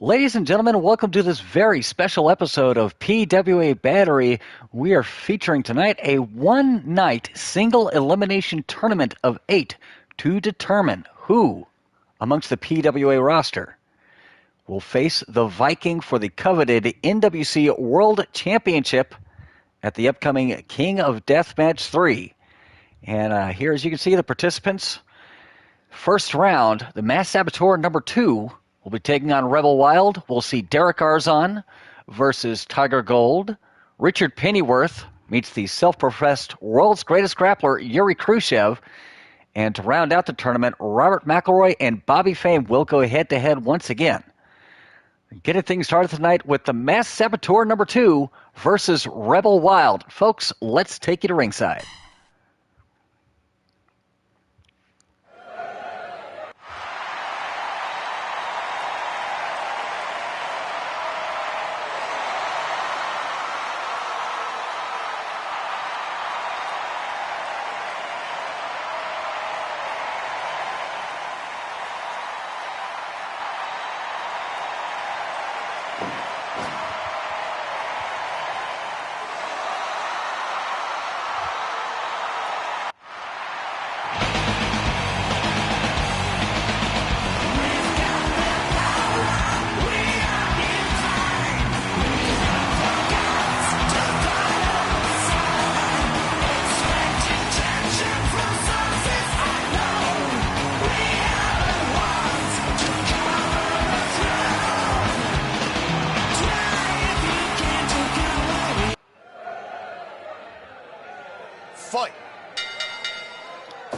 Ladies and gentlemen, welcome to this very special episode of PWA Battery. We are featuring tonight a one-night single elimination tournament of 8 to determine who, amongst the PWA roster, will face the Viking for the coveted NWC World Championship at the upcoming King of Deathmatch 3. And here, as you can see, the participants. First round, the Mass Saboteur number 2 will be taking on Rebel Wild. We'll see Derek Arzon versus Tiger Gold. Richard Pennyworth meets the self-professed world's greatest grappler, Yuri Khrushchev. And to round out the tournament, Robert McElroy and Bobby Fame will go head-to-head once again. Getting things started tonight with the Mass Saboteur number 2 versus Rebel Wild. Folks, let's take you to ringside.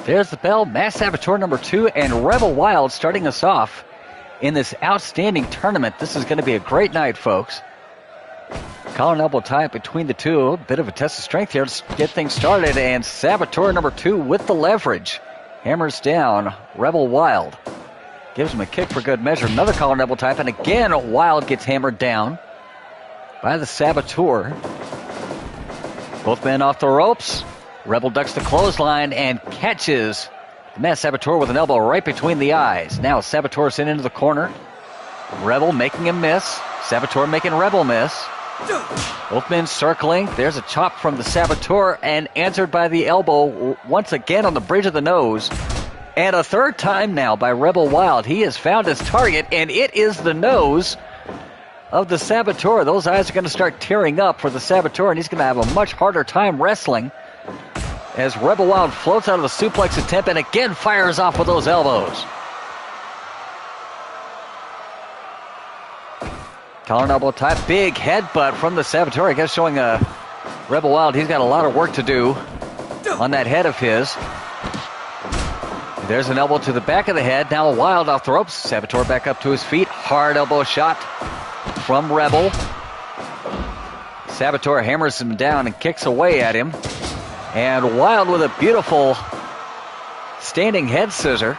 There's the bell, Mass Saboteur number 2 and Rebel Wild starting us off in this outstanding tournament. This is going to be a great night, folks. Collar and elbow tie between the two. A bit of a test of strength here to get things started. And Saboteur number 2 with the leverage. Hammers down Rebel Wild. Gives him a kick for good measure. Another collar and elbow tie. And again, Wild gets hammered down by the Saboteur. Both men off the ropes. Rebel ducks the clothesline and catches the Mass Saboteur with an elbow right between the eyes. Now Saboteur sent into the corner. Rebel making him miss. Saboteur making Rebel miss. Both men circling. There's a chop from the Saboteur and answered by the elbow once again on the bridge of the nose. And a third time now by Rebel Wild. He has found his target, and it is the nose of the Saboteur. Those eyes are going to start tearing up for the Saboteur, and he's going to have a much harder time wrestling as Rebel Wild floats out of the suplex attempt and again fires off with those elbows. Collar and elbow tie, big headbutt from the Saboteur. I guess showing Rebel Wild he's got a lot of work to do on that head of his. There's an elbow to the back of the head. Now Wild off the ropes. Saboteur back up to his feet. Hard elbow shot from Rebel. Saboteur hammers him down and kicks away at him. And Wild with a beautiful standing head scissor.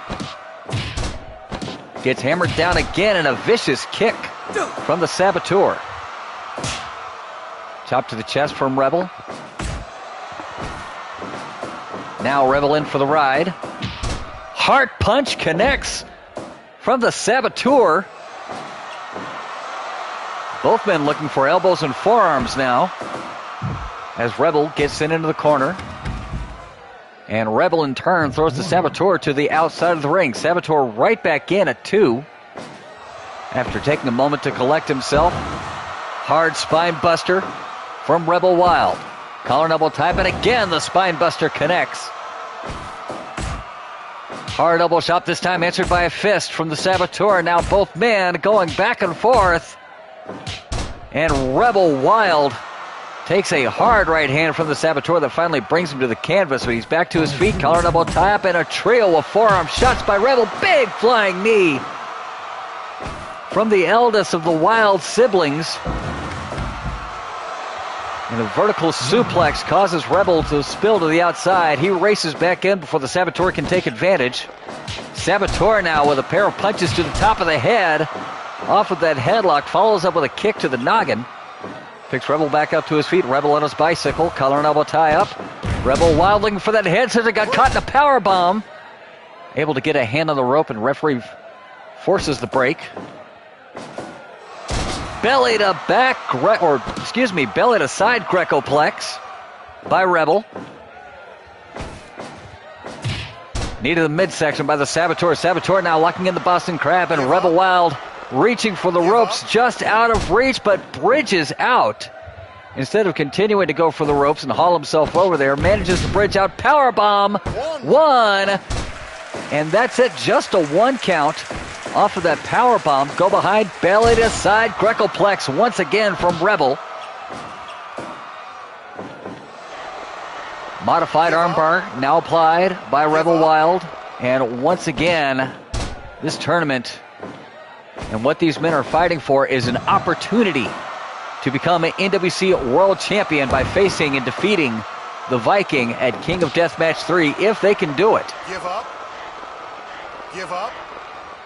Gets hammered down again and a vicious kick from the Saboteur. Chop to the chest from Rebel. Now Rebel in for the ride. Heart punch connects from the Saboteur. Both men looking for elbows and forearms now, as Rebel gets sent into the corner. And Rebel in turn throws the Saboteur to the outside of the ring. Saboteur right back in at 2 after taking a moment to collect himself. Hard spine buster from Rebel Wild. Collar and elbow tie, and again the spine buster connects. Hard elbow shot, this time answered by a fist from the Saboteur. Now both men going back and forth. And Rebel Wild takes a hard right hand from the Saboteur that finally brings him to the canvas, but he's back to his feet. Collar and elbow tie up and a trio of forearm shots by Rebel. Big flying knee from the eldest of the Wild siblings. And a vertical suplex causes Rebel to spill to the outside. He races back in before the Saboteur can take advantage. Saboteur now with a pair of punches to the top of the head. Off of that headlock, follows up with a kick to the noggin. Picks Rebel back up to his feet. Rebel on his bicycle. Collar and elbow tie up. Rebel Wild looking for that head scissor. Got caught in a power bomb. Able to get a hand on the rope, and referee forces the break. belly to back, belly to side Grecoplex by Rebel. Knee to the midsection by the Saboteur. Saboteur now locking in the Boston Crab, and Rebel Wild reaching for the ropes, just out of reach, but bridges out. Instead of continuing to go for the ropes and haul himself over there, manages to bridge out. Powerbomb. One. And that's it. Just a 1 count off of that powerbomb. Go behind, belly to side. Grecoplex once again from Rebel. Modified armbar now applied by Rebel Wild. And once again, this tournament and what these men are fighting for is an opportunity to become an NWC World Champion by facing and defeating the Viking at King of Deathmatch 3 if they can do it. Give up. Give up.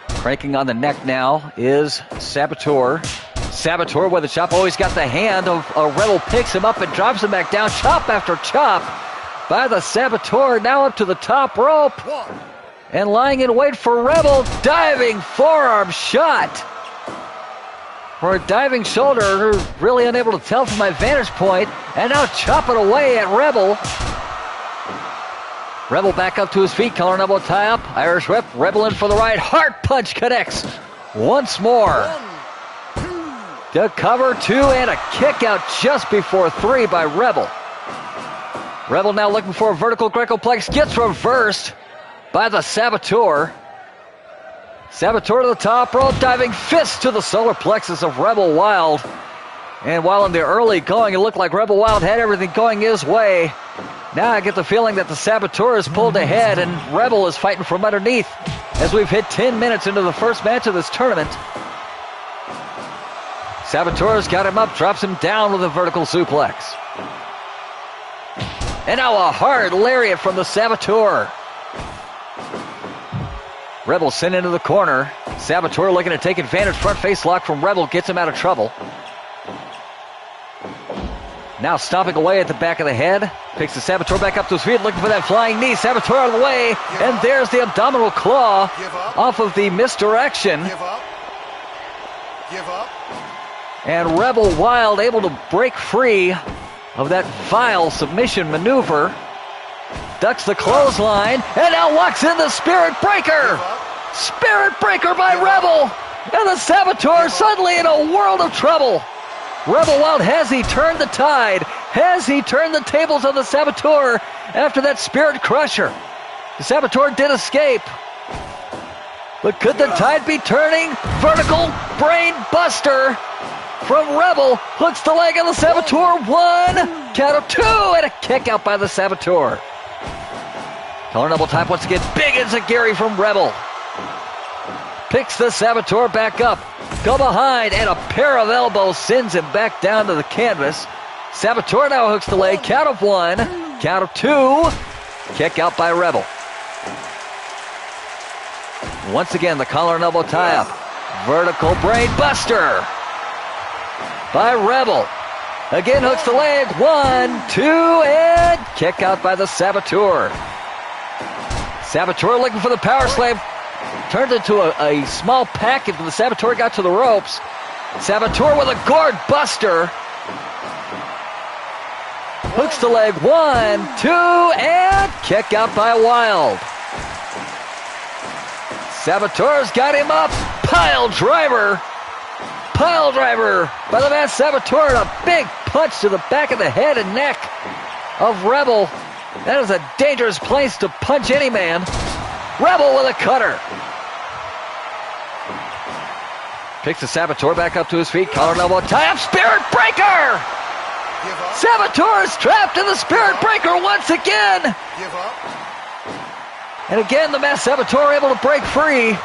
Cranking on the neck now is Saboteur. Saboteur with a chop. Always got the hand of Rebel. Picks him up and drops him back down. Chop after chop by the Saboteur. Now up to the top rope. And lying in wait for Rebel. Diving forearm shot. For a diving shoulder, really unable to tell from my vantage point. And now chopping away at Rebel. Rebel back up to his feet. Collar and elbow tie up. Irish whip. Rebel in for the right. Heart punch connects once more. 1, 2. To cover 2 and a kick out just before 3 by Rebel. Rebel now looking for a vertical Grecoplex. Gets reversed by the Saboteur. Saboteur to the top rope, diving fist to the solar plexus of Rebel Wild. And while in the early going, it looked like Rebel Wild had everything going his way. Now I get the feeling that the Saboteur is pulled ahead and Rebel is fighting from underneath as we've hit 10 minutes into the first match of this tournament. Saboteur's got him up, drops him down with a vertical suplex. And now a hard lariat from the Saboteur. Rebel sent into the corner. Saboteur looking to take advantage. Front face lock from Rebel gets him out of trouble. Now stomping away at the back of the head. Picks the Saboteur back up to his feet, looking for that flying knee. Saboteur out of the way. And there's the abdominal claw off of the misdirection. Give up. Give up. And Rebel Wild able to break free of that vile submission maneuver. Ducks the clothesline, and now walks in the Spirit Breaker. Spirit Breaker by Rebel. And the Saboteur suddenly in a world of trouble. Rebel Wild, has he turned the tide? Has he turned the tables on the Saboteur after that Spirit Crusher? The Saboteur did escape. But could the tide be turning? Vertical Brain Buster from Rebel. Hooks the leg of the Saboteur. 1, count of 2, and a kick out by the Saboteur. Collar double type once again. Big Enziguri from Rebel. Picks the Saboteur back up. Go behind, and a pair of elbows sends him back down to the canvas. Saboteur now hooks the leg. Count of 1, count of 2. Kick out by Rebel. Once again, the collar and elbow tie up. Vertical Brain Buster by Rebel. Again hooks the leg. 1, 2, and kick out by the Saboteur. Saboteur looking for the power slam. Turned into a small package when the Saboteur got to the ropes. Saboteur with a gourd buster. Hooks the leg. 1, 2, and kick out by Wild. Saboteur's got him up. Pile driver. Pile driver by the man Saboteur, and a big punch to the back of the head and neck of Rebel. That is a dangerous place to punch any man. Rebel with a cutter. Picks the Saboteur back up to his feet. Collar and elbow tie up. Spirit Breaker. Saboteur is trapped in the Spirit Breaker once again. Give up. And again, the masked Saboteur able to break free.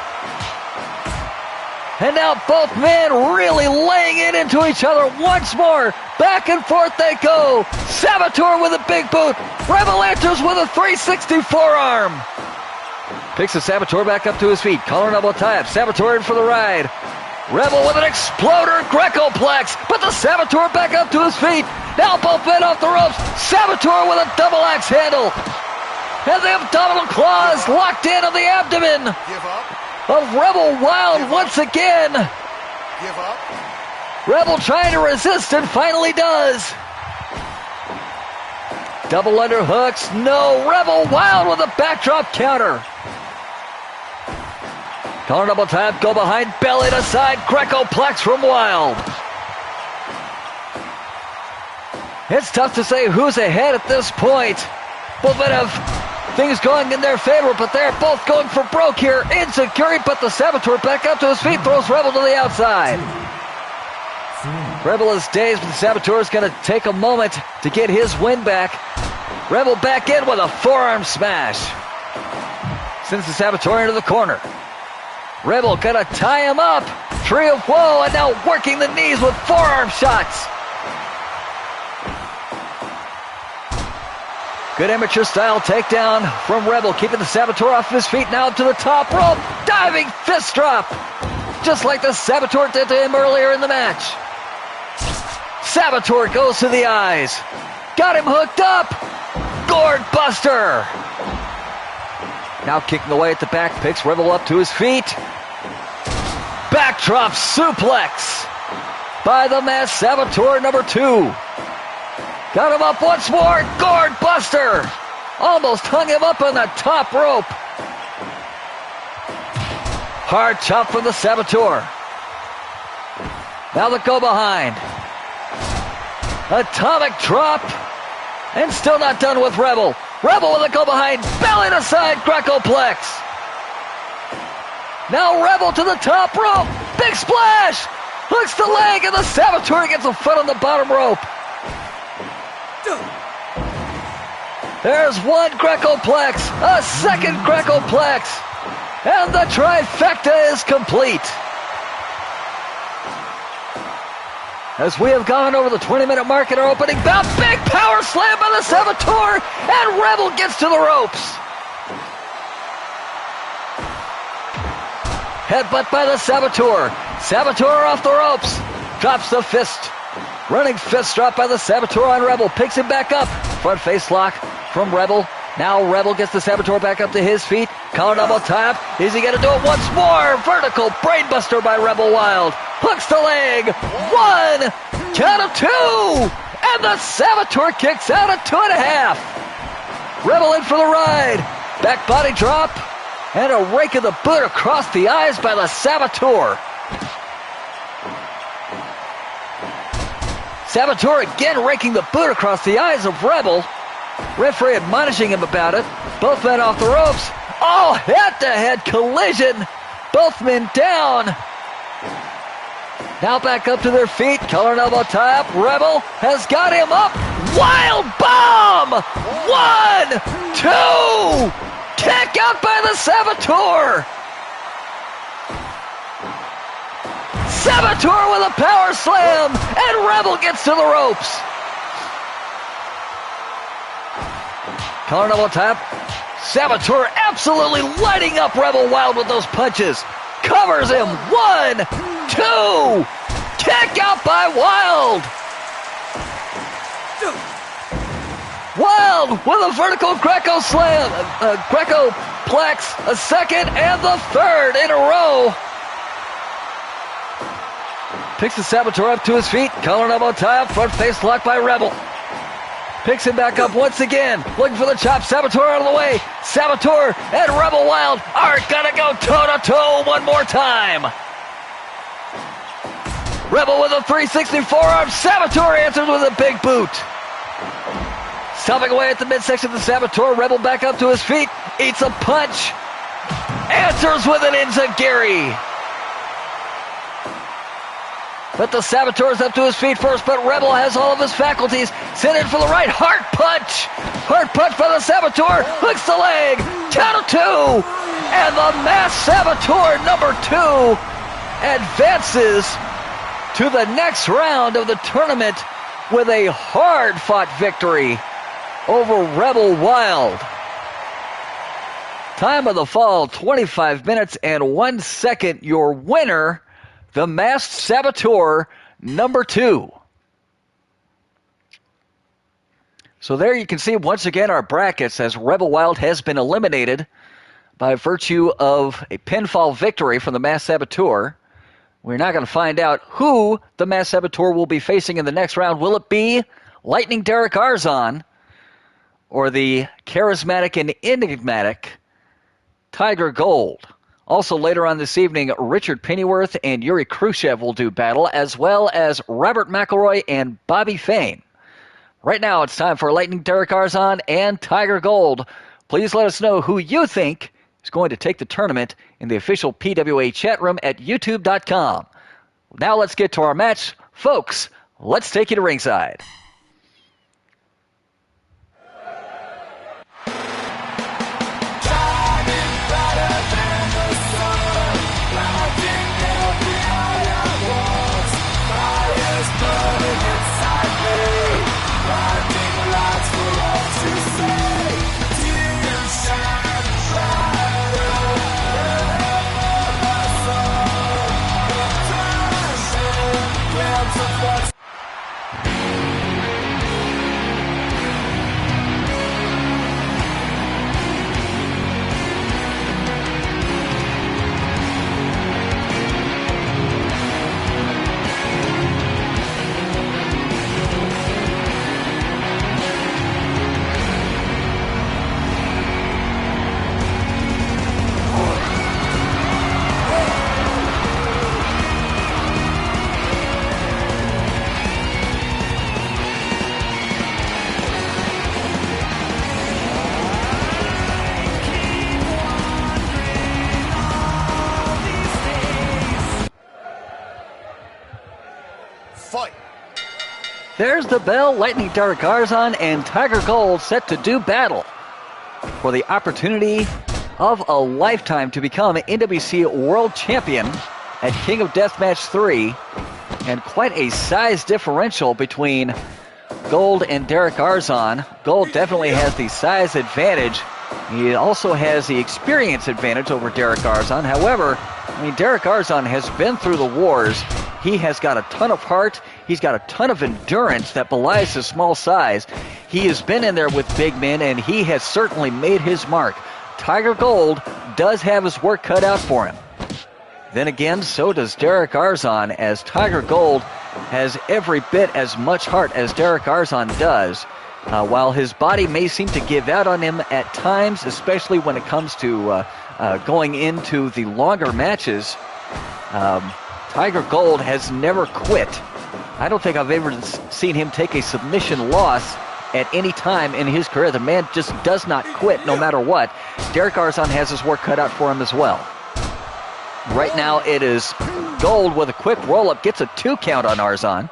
And now both men really laying it into each other once more. Back and forth they go. Saboteur with a big boot. Rebel answers with a 360 forearm. Picks the Saboteur back up to his feet. Collar and elbow tie up. Saboteur in for the ride. Rebel with an exploder Grecoplex. But the Saboteur back up to his feet. Now both men off the ropes. Saboteur with a double axe handle. And the abdominal claws locked in on the abdomen Give up. of Rebel Wild once again. Give up. Rebel trying to resist and finally does. Double underhooks. No. Rebel Wild with a backdrop counter. Collar double tap. Go behind. Belly to side. Greco-plex from Wild. It's tough to say who's ahead at this point. Both men have things going in their favor, but they're both going for broke here. Insecurity, but the Saboteur back up to his feet. Throws Rebel to the outside. Rebel is dazed, but the Saboteur is going to take a moment to get his win back. Rebel back in with a forearm smash. Sends the Saboteur into the corner. Rebel going to tie him up. Tree of Woe, and now working the knees with forearm shots. Good amateur style takedown from Rebel, keeping the Saboteur off his feet. Now up to the top rope. Diving fist drop. Just like the Saboteur did to him earlier in the match. Saboteur goes to the eyes. Got him hooked up. Gourd Buster. Now kicking away at the back. Picks Rebel up to his feet. Backdrop suplex by the masked Saboteur number 2. Got him up once more. Gourd Buster. Almost hung him up on the top rope. Hard chop from the Saboteur. Now the go behind. Atomic drop. And still not done with Rebel. Rebel with a go behind. Belly to side. Greco-plex. Now Rebel to the top rope. Big splash. Hooks the leg, and the Saboteur gets a foot on the bottom rope. There's one Greco-plex, a second Greco-plex, and the trifecta is complete. As we have gone over the 20-minute mark in our opening bout, big power slam by the Saboteur, and Rebel gets to the ropes. Headbutt by the Saboteur. Saboteur off the ropes, drops the fist. Running fist drop by the Saboteur on Rebel, picks him back up. Front face lock from Rebel. Now Rebel gets the Saboteur back up to his feet. Collar double tap. Is he going to do it once more? Vertical brainbuster by Rebel Wild. Hooks the leg. 1, count of 2. And the Saboteur kicks out at 2.5. Rebel in for the ride. Back body drop. And a rake of the boot across the eyes by the Saboteur. Saboteur again raking the boot across the eyes of Rebel. Referee admonishing him about it. Both men off the ropes. Oh, head-to-head collision. Both men down. Now back up to their feet. Collar and elbow tie up. Rebel has got him up. Wild bomb. 1, 2. Kick out by the Saboteur. Saboteur with a power slam, and Rebel gets to the ropes. Collar double tap. Saboteur absolutely lighting up Rebel Wild with those punches. Covers him. 1, 2. Kick out by Wild. Wild with a vertical Greco slam. Greco-plex, a second and the third in a row. Picks the Saboteur up to his feet. Collar and elbow tie up. Front face lock by Rebel. Picks him back up once again. Looking for the chop. Saboteur out of the way. Saboteur and Rebel Wild are gonna go toe-to-toe one more time. Rebel with a 360 forearm. Saboteur answers with a big boot. Stomping away at the midsection of the Saboteur. Rebel back up to his feet. Eats a punch. Answers with an enziguri. But the Saboteur's up to his feet first, but Rebel has all of his faculties. Sent in for the right heart punch. Heart punch by the Saboteur. Hooks the leg. Count of 2. And the masked Saboteur number 2 advances to the next round of the tournament with a hard-fought victory over Rebel Wild. Time of the fall, 25 minutes and 1 second. Your winner, the masked Saboteur number 2. So there you can see once again our brackets as Rebel Wild has been eliminated by virtue of a pinfall victory from the masked Saboteur. We're now going to find out who the Mass Saboteur will be facing in the next round. Will it be Lightning Derek Arzon or the charismatic and enigmatic Tiger Gold? Also later on this evening, Richard Pennyworth and Yuri Khrushchev will do battle, as well as Robert McElroy and Bobby Fane. Right now, it's time for Lightning Derek Arzon and Tiger Gold. Please let us know who you think is going to take the tournament in the official PWA chat room at youtube.com. Now let's get to our match. Folks, let's take you to ringside. There's the bell. Lightning Derek Arzon and Tiger Gold set to do battle for the opportunity of a lifetime to become NWC World Champion at King of Deathmatch 3. And quite a size differential between Gold and Derek Arzon. Gold definitely has the size advantage. He also has the experience advantage over Derek Arzon. However, Derek Arzon has been through the wars. He has got a ton of heart. He's got a ton of endurance that belies his small size. He has been in there with big men, and he has certainly made his mark. Tiger Gold does have his work cut out for him. Then again, so does Derek Arzon, as Tiger Gold has every bit as much heart as Derek Arzon does. While his body may seem to give out on him at times, especially when it comes to going into the longer matches, Tiger Gold has never quit. I don't think I've ever seen him take a submission loss at any time in his career. The man just does not quit no matter what. Derek Arzon has his work cut out for him as well. Right now it is Gold with a quick roll-up, gets a 2 count on Arzon.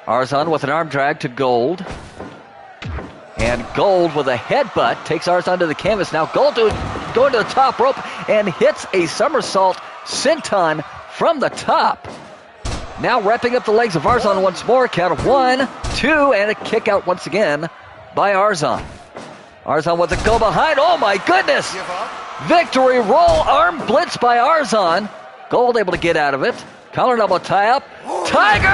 Arzon with an arm drag to Gold. And Gold with a headbutt takes Arzon to the canvas. Now Gold going to the top rope and hits a somersault senton from the top. Now wrapping up the legs of Arzon once more. Count of 1, 2, and a kick out once again by Arzon. Arzon with a go behind. Oh my goodness! Victory roll arm blitz by Arzon. Gold able to get out of it. Collar elbow tie up. Tiger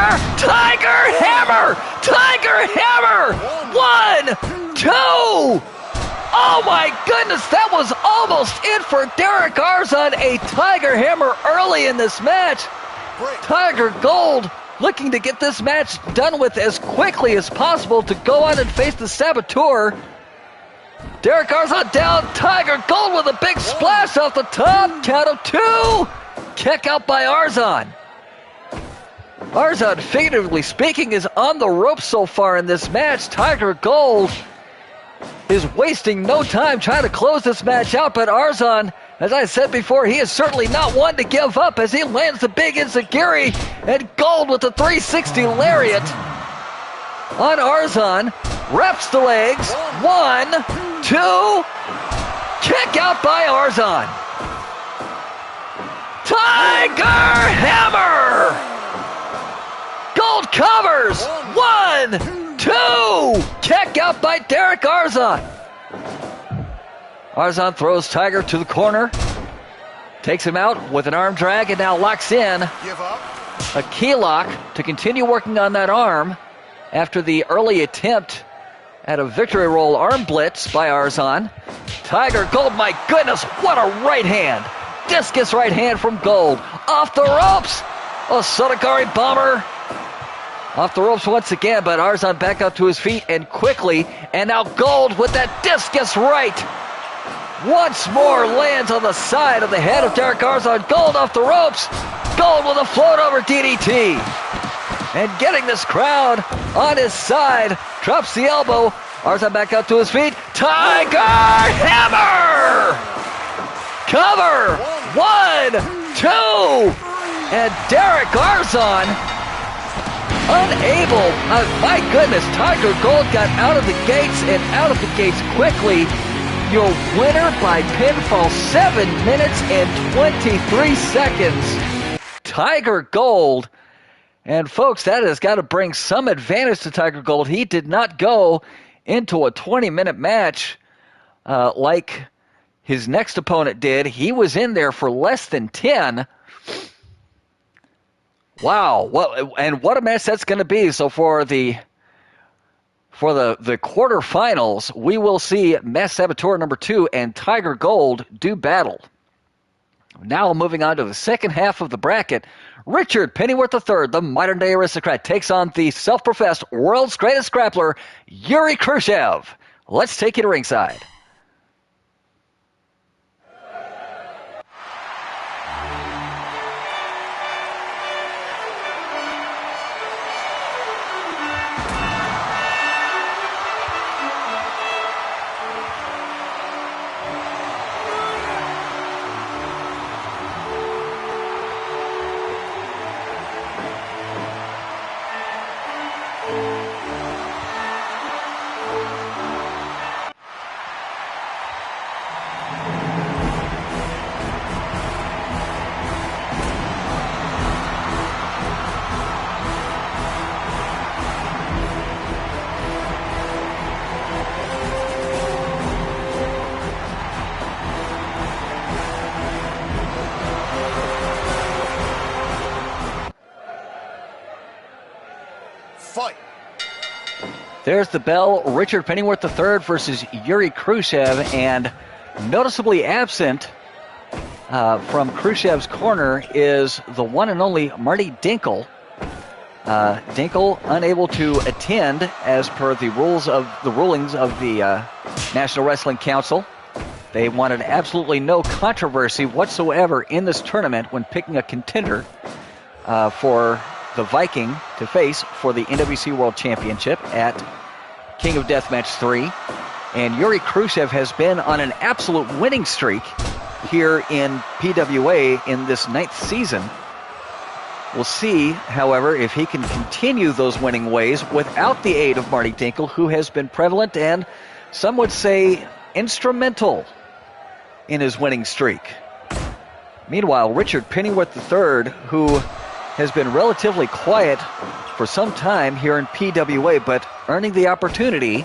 hammer! Tiger hammer! 1, 2! Oh my goodness, that was almost it for Derek Arzon. A Tiger hammer early in this match. Tiger Gold looking to get this match done with as quickly as possible to go on and face the Saboteur. Derek Arzon down, Tiger Gold with a big splash off the top. Count of 2. Kick out by Arzon. Arzon, figuratively speaking, is on the ropes so far in this match. Tiger Gold is wasting no time trying to close this match out, but Arzon, as I said before, he is certainly not one to give up as he lands the big enziguri, and Gold with the 360 lariat on Arzon. Wraps the legs. 1, 2. Kick out by Arzon. Tiger hammer! Gold covers. 1, 2. Kick out by Derek Arzon. Arzon throws Tiger to the corner. Takes him out with an arm drag and now locks in a key lock to continue working on that arm after the early attempt at a victory roll arm blitz by Arzon. Tiger Gold, my goodness, what a right hand. discus right hand from Gold. Off the ropes. A Sodakari bomber. Off the ropes once again, but Arzon back up to his feet and quickly. And now Gold with that discus right. Once more lands on the side of the head of Derek Arzon. Gold off the ropes. Gold with a float over DDT. And getting this crowd on his side. Drops the elbow. Arzon back up to his feet. Tiger Hammer! Cover! 1, 2! And Derek Arzon unable. My goodness, Tiger Gold got out of the gates and out of the gates quickly. Your winner by pinfall, 7 minutes and 23 seconds. Tiger Gold. And folks, that has got to bring some advantage to Tiger Gold. He did not go into a 20-minute match like his next opponent did. He was in there for less than 10. Wow, what a match that's going to be. So for the quarterfinals, we will see Mass Saboteur number 2 and Tiger Gold do battle. Now moving on to the second half of the bracket, Richard Pennyworth III, the modern-day aristocrat, takes on the self-professed world's greatest grappler, Yuri Khrushchev. Let's take you to ringside. Fight. There's the bell. Richard Pennyworth III versus Yuri Khrushchev, and noticeably absent from Khrushchev's corner is the one and only Marty Dinkle. Dinkle unable to attend as per the rulings of the National Wrestling Council. They wanted absolutely no controversy whatsoever in this tournament when picking a contender for the Viking to face for the NWC World Championship at King of Deathmatch 3. And Yuri Khrushchev has been on an absolute winning streak here in PWA in this 9th season. We'll see, however, if he can continue those winning ways without the aid of Marty Dinkle, who has been prevalent and some would say instrumental in his winning streak. Meanwhile, Richard Pennyworth III, who has been relatively quiet for some time here in PWA, but earning the opportunity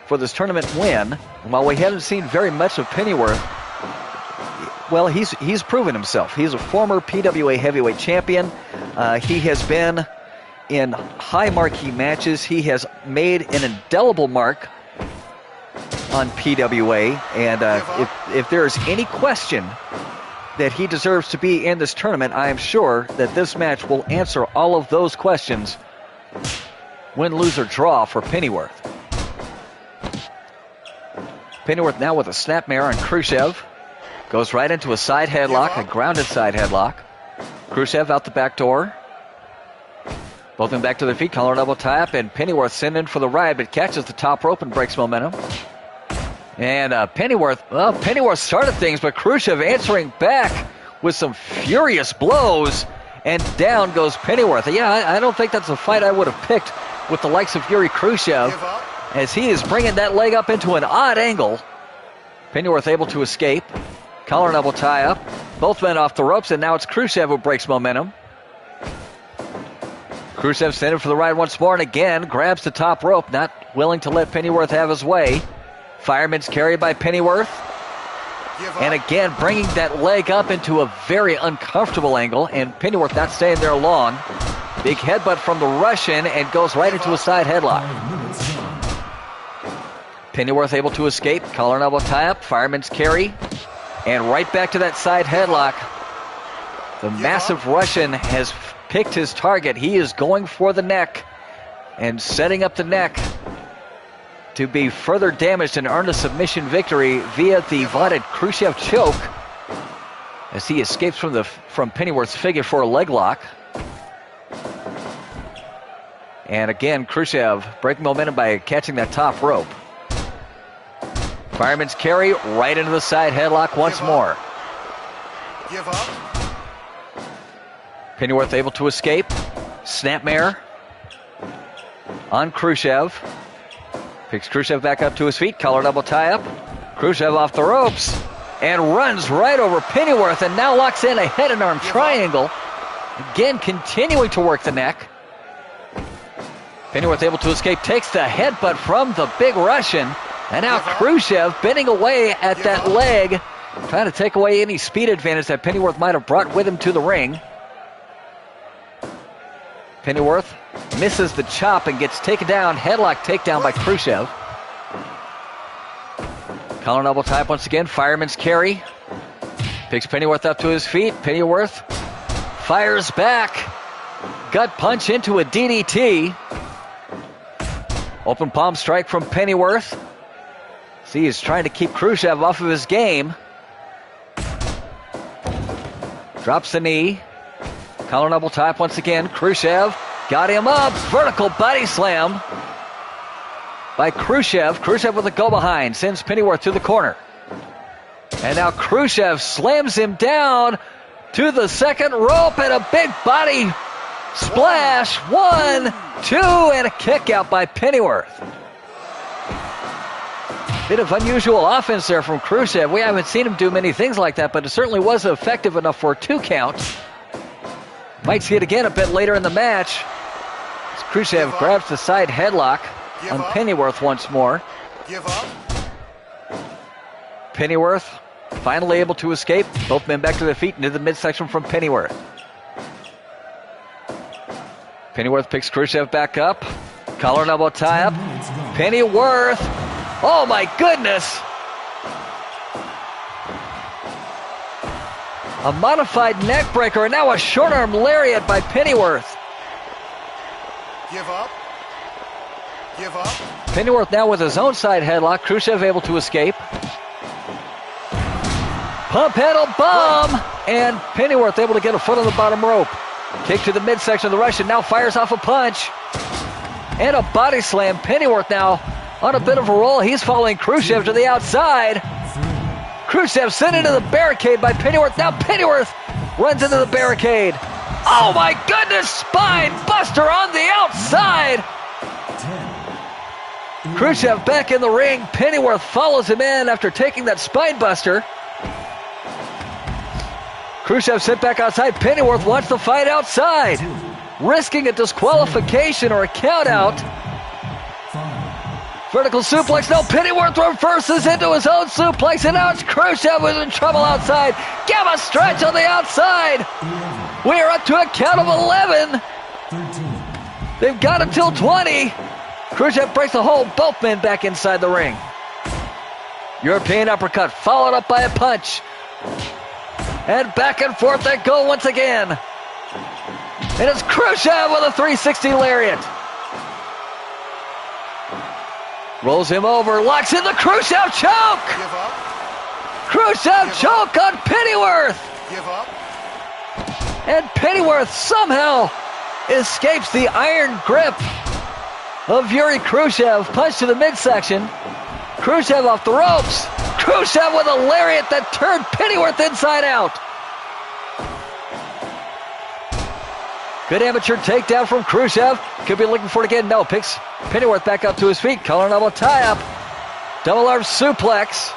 for this tournament win. And while we haven't seen very much of Pennyworth, well, he's proven himself. He's a former PWA heavyweight champion. He has been in high marquee matches. He has made an indelible mark on PWA, and if there is any question that he deserves to be in this tournament, I am sure that this match will answer all of those questions. Win, lose, or draw for Pennyworth. Pennyworth now with a snapmare on Khrushchev. Goes right into a side headlock, a grounded side headlock. Khrushchev out the back door. Both of them back to their feet, collar and elbow tie-up, and Pennyworth sent in for the ride, but catches the top rope and breaks momentum. And Pennyworth started things, but Khrushchev answering back with some furious blows, and down goes Pennyworth. Yeah, I don't think that's a fight I would have picked with the likes of Yuri Khrushchev, as he is bringing that leg up into an odd angle. Pennyworth able to escape. Collar and elbow tie-up. Both men off the ropes, and now it's Khrushchev who breaks momentum. Khrushchev sent in for the ride once more, and again grabs the top rope, not willing to let Pennyworth have his way. Fireman's carry by Pennyworth. And again, bringing that leg up into a very uncomfortable angle, and Pennyworth not staying there long. Big headbutt from the Russian, and goes right into a side headlock. Pennyworth able to escape. Collar and elbow tie-up. Fireman's carry. And right back to that side headlock. The massive Russian has picked his target. He is going for the neck and setting up the neck to be further damaged and earn a submission victory via the vaunted Khrushchev choke as he escapes from Pennyworth's figure four leg lock. And again, Khrushchev breaking momentum by catching that top rope. Fireman's carry right into the side headlock once more. Give up. Pennyworth able to escape. Snapmare on Khrushchev. Picks Khrushchev back up to his feet. Collar double tie up. Khrushchev off the ropes and runs right over Pennyworth and now locks in a head and arm triangle. Again, continuing to work the neck. Pennyworth able to escape, takes the headbutt from the big Russian. And now Khrushchev bending away at that leg, trying to take away any speed advantage that Pennyworth might have brought with him to the ring. Pennyworth misses the chop and gets taken down. Headlock takedown by Khrushchev. Collar double tie up once again. Fireman's carry. Picks Pennyworth up to his feet. Pennyworth fires back. Gut punch into a DDT. Open palm strike from Pennyworth. See, he's trying to keep Khrushchev off of his game. Drops the knee. Collar double tie up once again. Khrushchev got him up. Vertical body slam by Khrushchev. Khrushchev with a go behind. Sends Pennyworth to the corner. And now Khrushchev slams him down to the second rope and a big body splash. 1, 2, and a kick out by Pennyworth. Bit of unusual offense there from Khrushchev. We haven't seen him do many things like that, but it certainly was effective enough for a 2 count. Might see it again a bit later in the match. As Khrushchev grabs the side headlock on Pennyworth once more. Give up. Pennyworth finally able to escape. Both men back to their feet into the midsection from Pennyworth. Pennyworth picks Khrushchev back up. Collar and elbow tie up. Pennyworth. Oh my goodness. A modified neck breaker and now a short arm lariat by Pennyworth. Give up. Give up. Pennyworth now with his own side headlock. Khrushchev able to escape. Pump handle bomb. And Pennyworth able to get a foot on the bottom rope. Kick to the midsection of the Russian. Now fires off a punch. And a body slam. Pennyworth now on a bit of a roll. He's following Khrushchev to the outside. Khrushchev sent into the barricade by Pennyworth. Now Pennyworth runs into the barricade. Oh my goodness, spine buster on the outside. Khrushchev back in the ring. Pennyworth follows him in after taking that spine buster. Khrushchev sent back outside. Pennyworth wants the fight outside, risking a disqualification or a count out. Vertical suplex. No, Pennyworth reverses into his own suplex, and now it's Khrushchev who's in trouble outside. Gamma stretch on the outside. We are up to a count of 11. They've got until 20. Khrushchev breaks the hold. Both men back inside the ring. European uppercut followed up by a punch. And back and forth they go once again. And it's Khrushchev with a 360 lariat. Rolls him over, locks in the Khrushchev choke. Give up. Khrushchev choke on Pennyworth. Give up. And Pennyworth somehow escapes the iron grip of Yuri Khrushchev. Punch to the midsection. Khrushchev off the ropes. Khrushchev with a lariat that turned Pennyworth inside out. Good amateur takedown from Khrushchev. Could be looking for it again. No, picks Pennyworth back up to his feet. Collar and elbow tie-up. Double arm suplex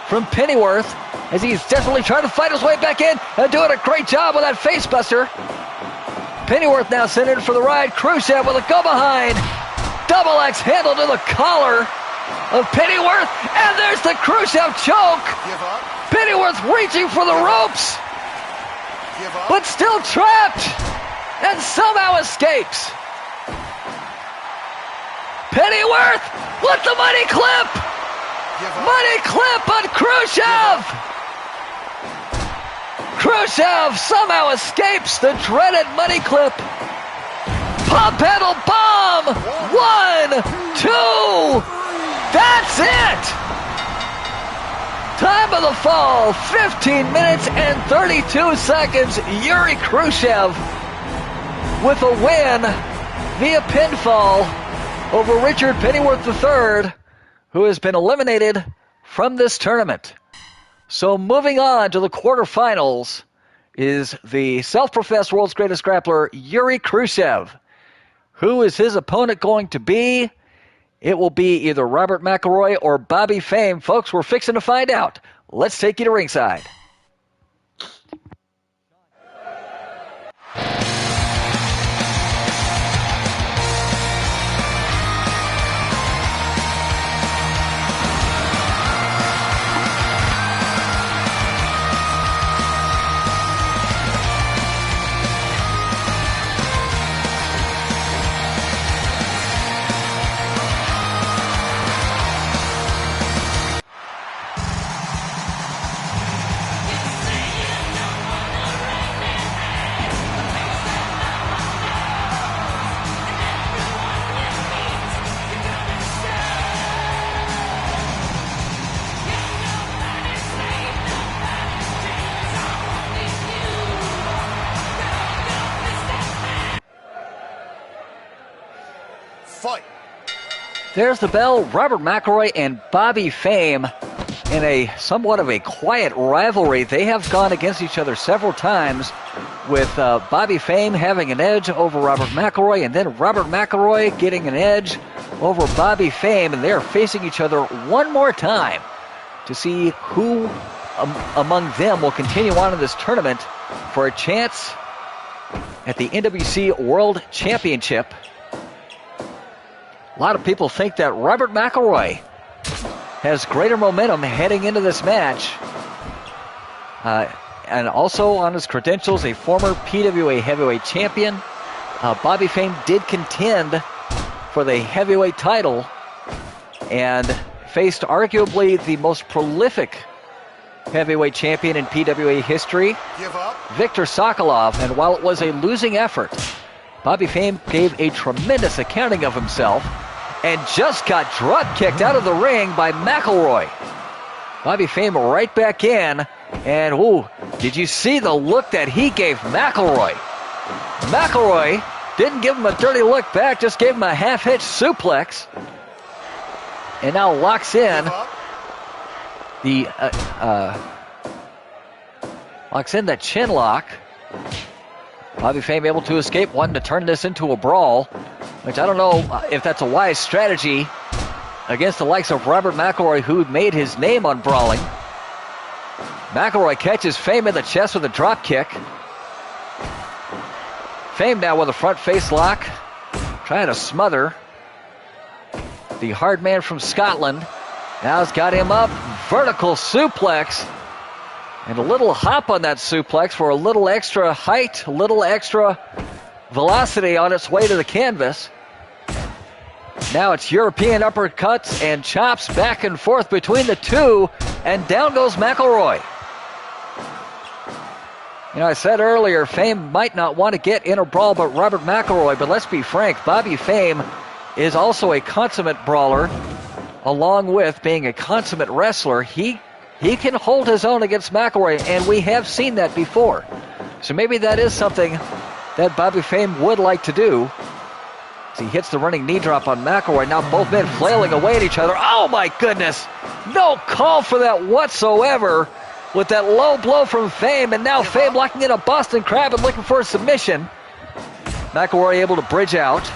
from Pennyworth as he's desperately trying to fight his way back in and doing a great job with that face buster. Pennyworth now sent in for the ride. Khrushchev with a go-behind. Double X handle to the collar of Pennyworth. And there's the Khrushchev choke. Give up. Pennyworth reaching for the ropes, Give up. but still trapped and somehow escapes. Pennyworth with the money clip. Give up. Money clip on Khrushchev. Khrushchev somehow escapes the dreaded money clip. Pump handle bomb! 1, 2, that's it! Time of the fall, 15 minutes and 32 seconds. Yuri Khrushchev with a win via pinfall over Richard Pennyworth III, who has been eliminated from this tournament. So moving on to the quarterfinals is the self-professed world's greatest grappler, Yuri Khrushchev. Who is his opponent going to be? It will be either Robert McElroy or Bobby Fame. Folks, we're fixing to find out. Let's take you to ringside. Fight. There's the bell. Robert McElroy and Bobby Fame in a somewhat of a quiet rivalry. They have gone against each other several times, with Bobby Fame having an edge over Robert McElroy, and then Robert McElroy getting an edge over Bobby Fame, and they're facing each other one more time to see who among them will continue on in this tournament for a chance at the NWC World Championship. A lot of people think that Robert McElroy has greater momentum heading into this match. And also on his credentials, a former PWA heavyweight champion. Bobby Fame did contend for the heavyweight title and faced arguably the most prolific heavyweight champion in PWA history, Viktor Sokolov. And while it was a losing effort, Bobby Fame gave a tremendous accounting of himself and just got drop kicked out of the ring by McElroy. Bobby Fame right back in, and ooh, did you see the look that he gave McElroy? McElroy didn't give him a dirty look back, just gave him a half-hitch suplex, and now locks in that chin lock. Bobby Fame able to escape one to turn this into a brawl, which I don't know if that's a wise strategy against the likes of Robert McElroy, who made his name on brawling. McElroy catches Fame in the chest with a drop kick. Fame now with a front face lock, trying to smother the hard man from Scotland. Now he's got him up, vertical suplex, and a little hop on that suplex for a little extra height, a little extra velocity on its way to the canvas. Now it's European uppercuts and chops back and forth between the two, and down goes McElroy. You know, I said earlier, Fame might not want to get in a brawl but Robert McElroy, but let's be frank, Bobby Fame is also a consummate brawler, along with being a consummate wrestler. He can hold his own against McElroy, and we have seen that before. So maybe that is something that Bobby Fame would like to do. As he hits the running knee drop on McElroy. Now both men flailing away at each other. Oh my goodness! No call for that whatsoever with that low blow from Fame, and now Fame locking in a Boston Crab and looking for a submission. McElroy able to bridge out.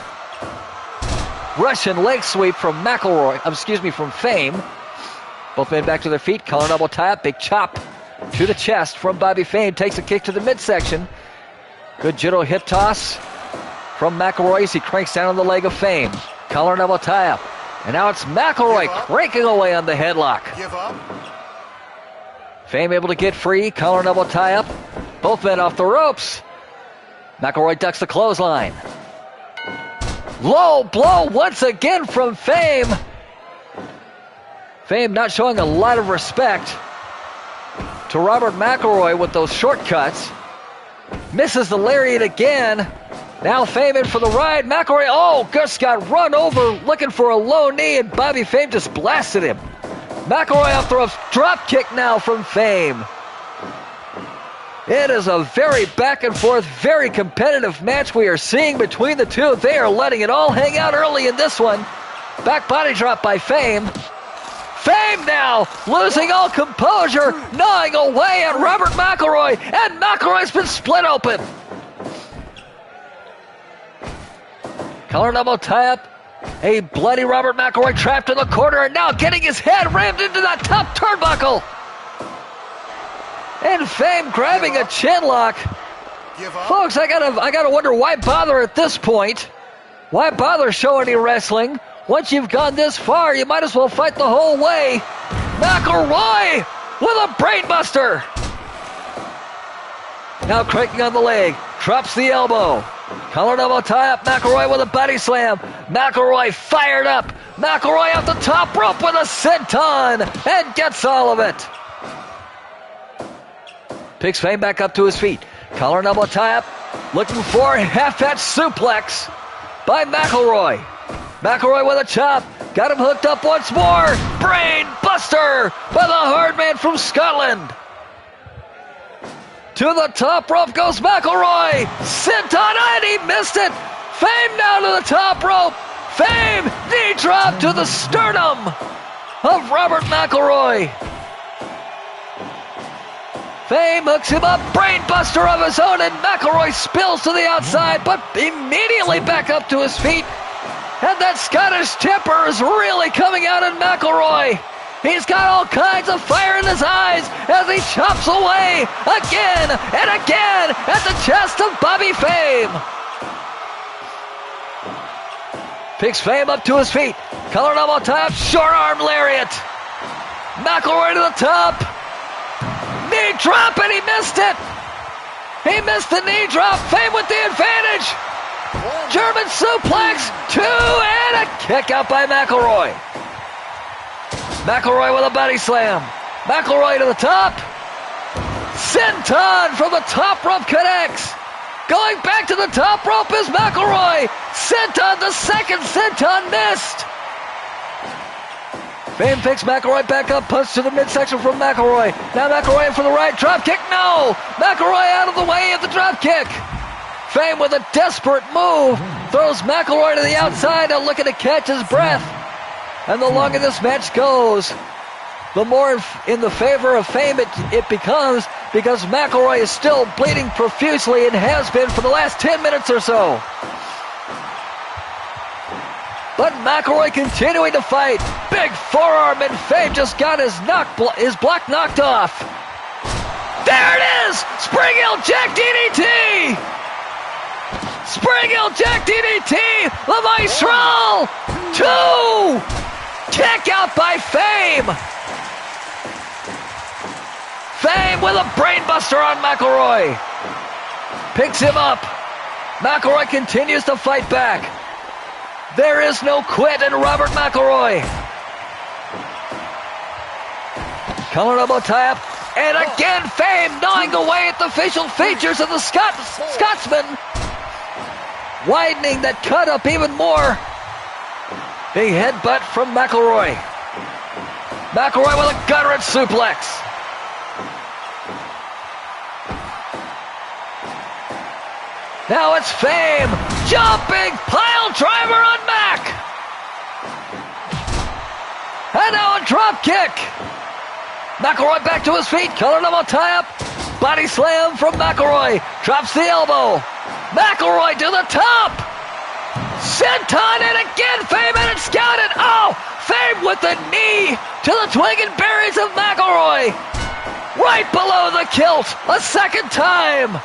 Russian leg sweep from from Fame. Both men back to their feet, collar double tie-up, big chop to the chest from Bobby Fame. Takes a kick to the midsection. Good judo hip toss from McElroy as he cranks down on the leg of Fame. Collar double tie-up. And now it's McElroy cranking away on the headlock. Fame able to get free, collar double tie-up. Both men off the ropes. McElroy ducks the clothesline. Low blow once again from Fame. Fame not showing a lot of respect to Robert McElroy with those shortcuts. Misses the lariat again. Now Fame in for the ride. McElroy, just got run over looking for a low knee, and Bobby Fame just blasted him. McElroy off the drop kick now from Fame. It is a very back and forth, very competitive match we are seeing between the two. They are letting it all hang out early in this one. Back body drop by Fame. Fame now losing all composure, gnawing away at Robert McElroy, and McElroy's been split open. Collar double tie-up. A bloody Robert McElroy trapped in the corner, and now getting his head rammed into that top turnbuckle. And Fame grabbing a chin lock. Folks, I gotta wonder why bother at this point. Why bother showing any wrestling? Once you've gone this far, you might as well fight the whole way. McElroy with a brainbuster. Now cranking on the leg, drops the elbow. Collar double tie-up, McElroy with a body slam. McElroy fired up. McElroy off the top rope with a senton and gets all of it. Picks Fame back up to his feet. Collar double tie-up, looking for a half-hatch suplex by McElroy. McElroy with a chop. Got him hooked up once more. Brain buster by the hard man from Scotland. To the top rope goes McElroy. Senton, and he missed it. Fame now to the top rope. Fame, knee drop to the sternum of Robert McElroy. Fame hooks him up, brain buster of his own, and McElroy spills to the outside, but immediately back up to his feet. And that Scottish temper is really coming out in McElroy. He's got all kinds of fire in his eyes as he chops away again and again at the chest of Bobby Fame. Picks Fame up to his feet. Collar double tie-up, short arm lariat. McElroy to the top. Knee drop, and he missed it. He missed the knee drop. Fame with the advantage. German suplex, 2, and a kick out by McElroy. McElroy with a body slam. McElroy to the top. Senton from the top rope connects. Going back to the top rope is McElroy. Senton, the second senton missed. Fame picks McElroy back up, punch to the midsection from McElroy. Now McElroy in for the right, drop kick, no! McElroy out of the way of the drop kick. Fame with a desperate move, throws McElroy to the outside, now looking to catch his breath. And the longer this match goes, the more in the favor of Fame it becomes, because McElroy is still bleeding profusely and has been for the last 10 minutes or so. But McElroy continuing to fight. Big forearm, and Fame just got his block knocked off. There it is! Spring Hill Jack DDT! Spring Hill Jack DDT! The Maestral! 2! Kick out by Fame! Fame with a brainbuster on McElroy. Picks him up. McElroy continues to fight back. There is no quit in Robert McElroy. Collar elbow tie-up. And again, Fame gnawing away at the facial features of the Scotsman. Widening that cut up even more. Big headbutt from McElroy. McElroy with a gut-wrench suplex. Now it's Fame. Jumping pile driver on Mac. And now a drop kick. McElroy back to his feet. Collar double tie-up. Body slam from McElroy. Drops the elbow. McElroy to the top. Senton, and again Fame, and it's scouted. Oh, Fame with the knee to the twig and berries of McElroy. Right below the kilt. A second time.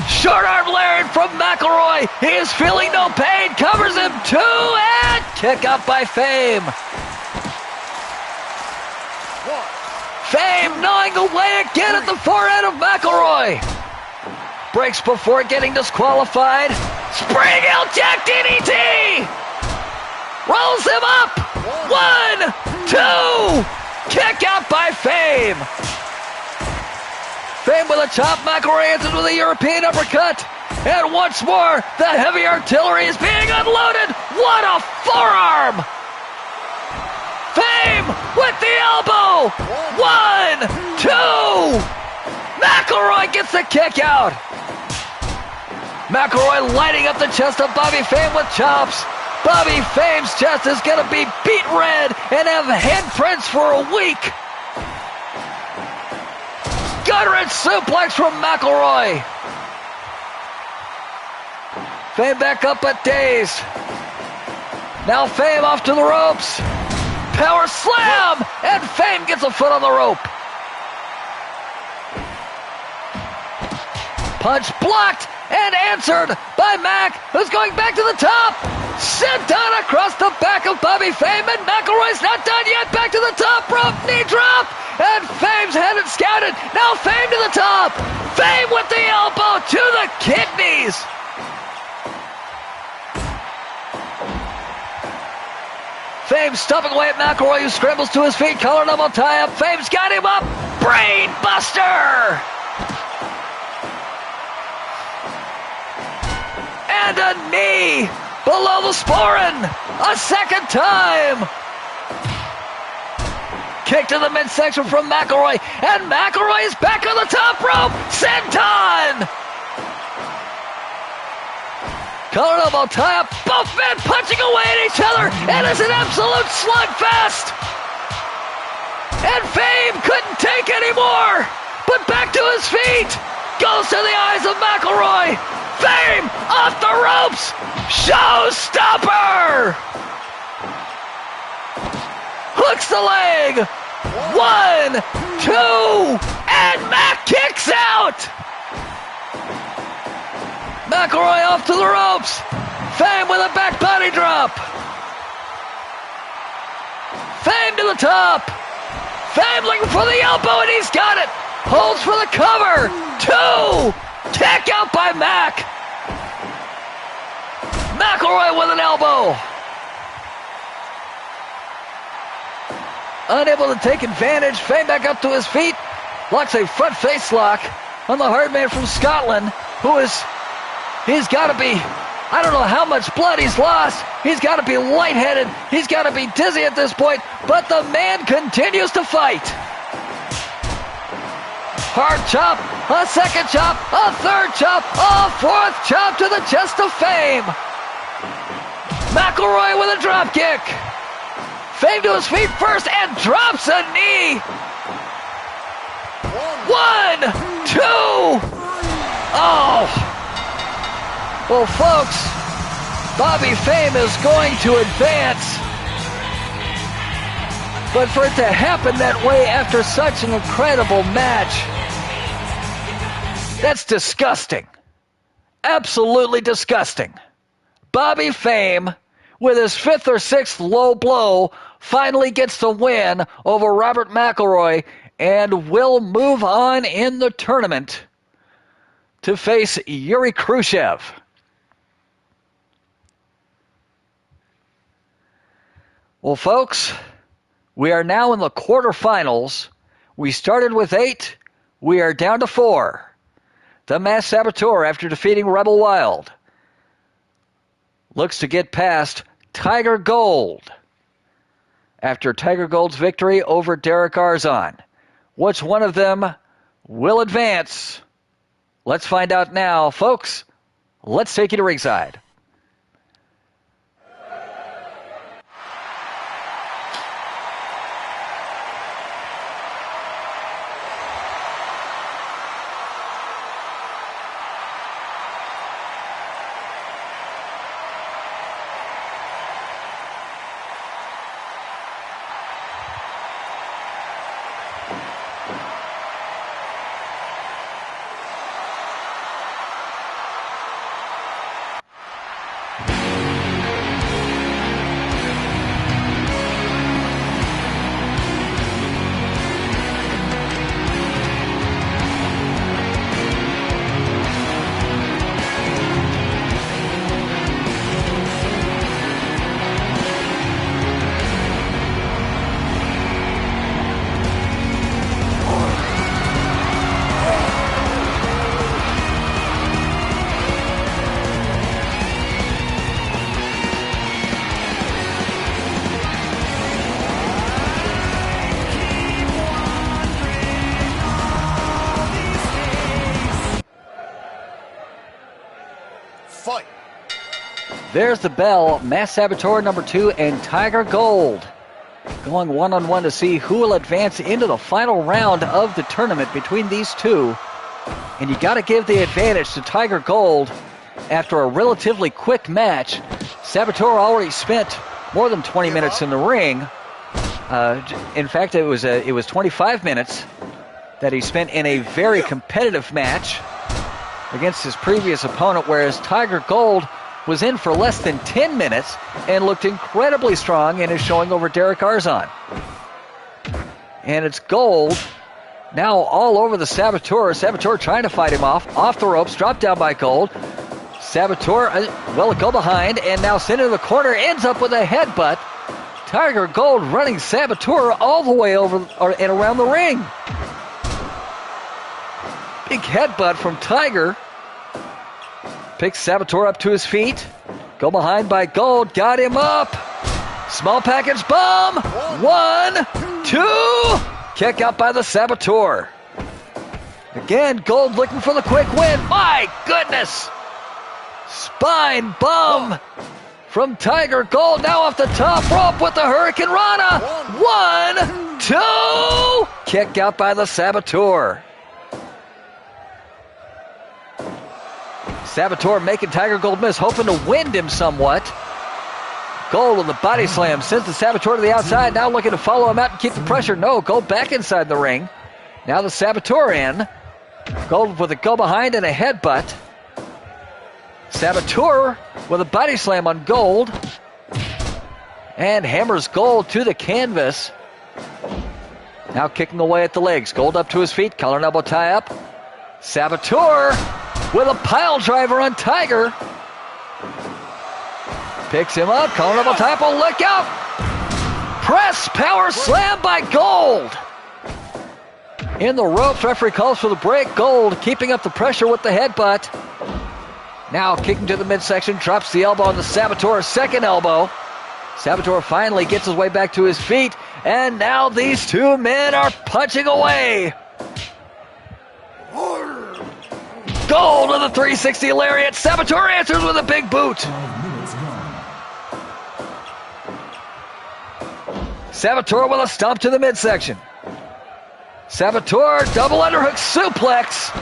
Short arm lariat from McElroy. He is feeling no pain. Covers him, 2, and kick out by Fame. Fame gnawing away again at the forehead of McElroy. Breaks before getting disqualified. Spring Hill Jack DDT. Rolls him up. 1, 2. Kick out by Fame. Fame with a chop. McElroy answers with a European uppercut. And once more, the heavy artillery is being unloaded. What a forearm! Fame with the elbow. 1, 2. McElroy gets the kick out. McElroy lighting up the chest of Bobby Fame with chops. Bobby Fame's chest is going to be beat red and have handprints for a week. Gut-wrench suplex from McElroy. Fame back up but dazed. Now Fame off to the ropes. Power slam! And Fame gets a foot on the rope. Punch blocked and answered by Mac, who's going back to the top. Sent down across the back of Bobby Fame, and McElroy's not done yet. Back to the top rope, knee drop, and Fame's headed scouted. Now Fame to the top. Fame with the elbow to the kidneys. Fame stomping away at McElroy, who scrambles to his feet. Collar double tie up. Fame's got him up. Brain buster. And a knee below the sporran. A second time. Kick to the midsection from McElroy. And McElroy is back on the top rope. Senton. Collar elbow tie up. Both men punching away at each other. And it's an absolute slugfest. And Fame couldn't take anymore. But back to his feet. Goes to the eyes of McElroy. Fame off the ropes. Showstopper. Hooks the leg. 1, 2, and Mac kicks out. McElroy off to the ropes. Fame with a back body drop. Fame to the top. Fame looking for the elbow, and he's got it. Holds for the cover. 2. Kick out by Mac. McElroy with an elbow. Unable to take advantage. Fame back up to his feet. Locks a front face lock on the hard man from Scotland, he's got to be, I don't know how much blood he's lost. He's got to be lightheaded. He's got to be dizzy at this point, but the man continues to fight. Hard chop, a second chop, a third chop, a fourth chop to the chest of Fame. McElroy with a drop kick. Fame to his feet first and drops a knee. 1, 2. Oh. Well, folks, Bobby Fame is going to advance. But for it to happen that way after such an incredible match, that's disgusting. Absolutely disgusting. Bobby Fame, with his 5th or 6th low blow, finally gets the win over Robert McElroy and will move on in the tournament to face Yuri Khrushchev. Well, folks, we are now in the quarterfinals. We started with 8. We are down to 4. The Masked Saboteur, after defeating Rebel Wild, looks to get past Tiger Gold after Tiger Gold's victory over Derek Arzon. Which one of them will advance? Let's find out now. Folks, let's take you to ringside. There's the bell. Mass Saboteur number 2 and Tiger Gold going one-on-one to see who will advance into the final round of the tournament between these two. And you got to give the advantage to Tiger Gold after a relatively quick match. Saboteur already spent more than 20 minutes in the ring. In fact, it was 25 minutes that he spent in a very competitive match against his previous opponent, whereas Tiger Gold was in for less than 10 minutes and looked incredibly strong in his showing over Derek Arzon. And it's Gold now all over the Saboteur. Saboteur trying to fight him off the ropes, dropped down by Gold. Saboteur, go behind, and now sent into the corner, ends up with a headbutt. Tiger Gold running Saboteur all the way over and around the ring. Big headbutt from Tiger. Picks Saboteur up to his feet. Go behind by Gold, got him up. Small package bomb. 1, 2. Kick out by the Saboteur. Again, Gold looking for the quick win. My goodness. Spine bomb from Tiger Gold. Now off the top rope with the Hurricane Rana. 1, 2. Kick out by the Saboteur. Saboteur making Tiger Gold miss, hoping to wind him somewhat. Gold with the body slam sends the Saboteur to the outside. Now looking to follow him out and keep the pressure. No, Gold back inside the ring. Now the Saboteur in. Gold with a go behind and a headbutt. Saboteur with a body slam on Gold. And hammers Gold to the canvas. Now kicking away at the legs. Gold up to his feet. Collar and elbow tie up. Saboteur with a pile driver on Tiger. Picks him up. Collar and elbow tie up. Oh, look out. Press power slam by Gold. In the ropes. Referee calls for the break. Gold keeping up the pressure with the headbutt. Now kicking to the midsection, drops the elbow on the Saboteur, second elbow. Saboteur finally gets his way back to his feet, and now these two men are punching away. Gold with a 360 lariat. Saboteur answers with a big boot. Saboteur with a stomp to the midsection. Saboteur double underhook suplex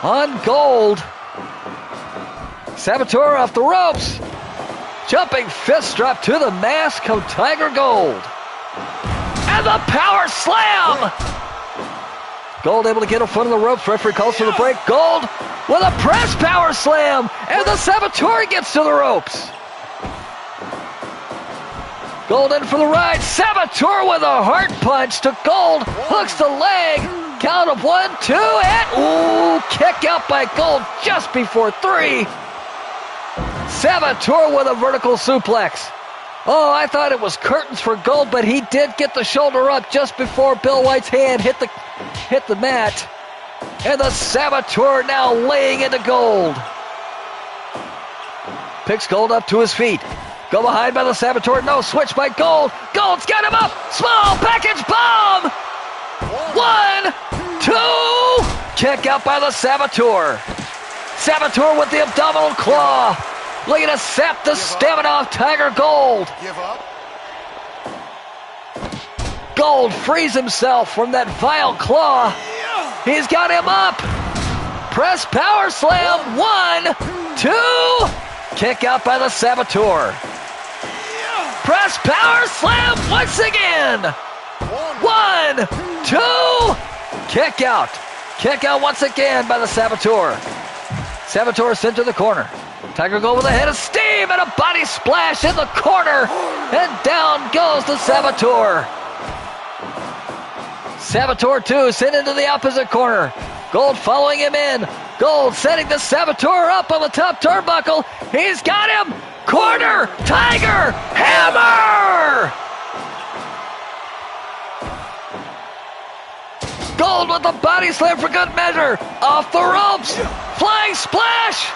on Gold. Saboteur off the ropes. Jumping fist drop to the mask of Tiger Gold. And the power slam. Gold able to get in front of the ropes. Referee calls for the break. Gold with a press power slam. And the Saboteur gets to the ropes. Gold in for the ride. Saboteur with a heart punch to Gold. Hooks the leg. Count of 1, 2, and ooh, kick out by Gold just before 3. Saboteur with a vertical suplex. Oh, I thought it was curtains for Gold, but he did get the shoulder up just before Bill White's hand hit the mat. And the Saboteur now laying into Gold. Picks Gold up to his feet. Go behind by the Saboteur. No, switch by Gold. Gold's got him up. Small package bomb. 1, 2. Kick out by the Saboteur. Saboteur with the abdominal claw. Looking to sap the stamina off Tiger Gold. Give up. Gold frees himself from that vile claw. He's got him up. Press power slam. 1, 2. Kick out by the Saboteur. Press power slam once again. 1, 2. Kick out. Kick out once again by the Saboteur. Saboteur sent to the corner. Tiger Gold with a head of steam and a body splash in the corner. And down goes the Saboteur. Saboteur 2 sent into the opposite corner. Gold following him in. Gold setting the Saboteur up on the top turnbuckle. He's got him. Corner. Tiger. Hammer. Gold with the body slam for good measure. Off the ropes. Flying splash.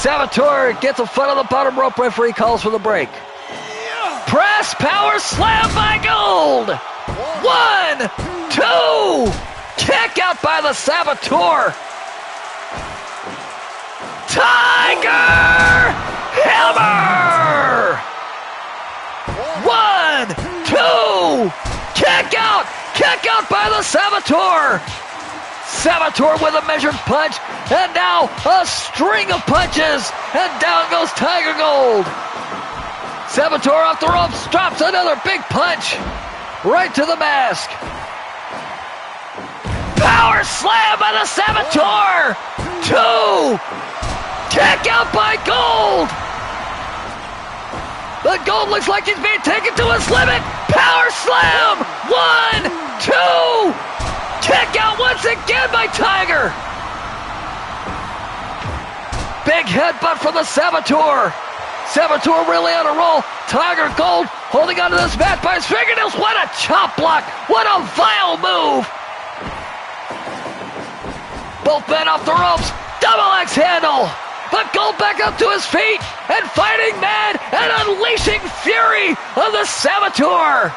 Saboteur gets a foot on the bottom rope. Referee calls for the break. Press power slam by Gold. 1, 2. Kick out by the Saboteur. Tiger Hammer! 1, 2, kick out! Kick out by the Saboteur! Saboteur with a measured punch, and now a string of punches, and down goes Tiger Gold. Saboteur off the ropes, drops another big punch, right to the mask. Power slam by the Saboteur! 2, kick out by Gold. The Gold looks like he's being taken to his limit. Power slam! 1, 2, kick out once again by Tiger. Big headbutt from the Saboteur. Saboteur really on a roll. Tiger Gold holding onto this mat by his fingernails. What a chop block. What a vile move. Both men off the ropes. Double X handle. But Gold back up to his feet and fighting mad and unleashing fury of the Saboteur.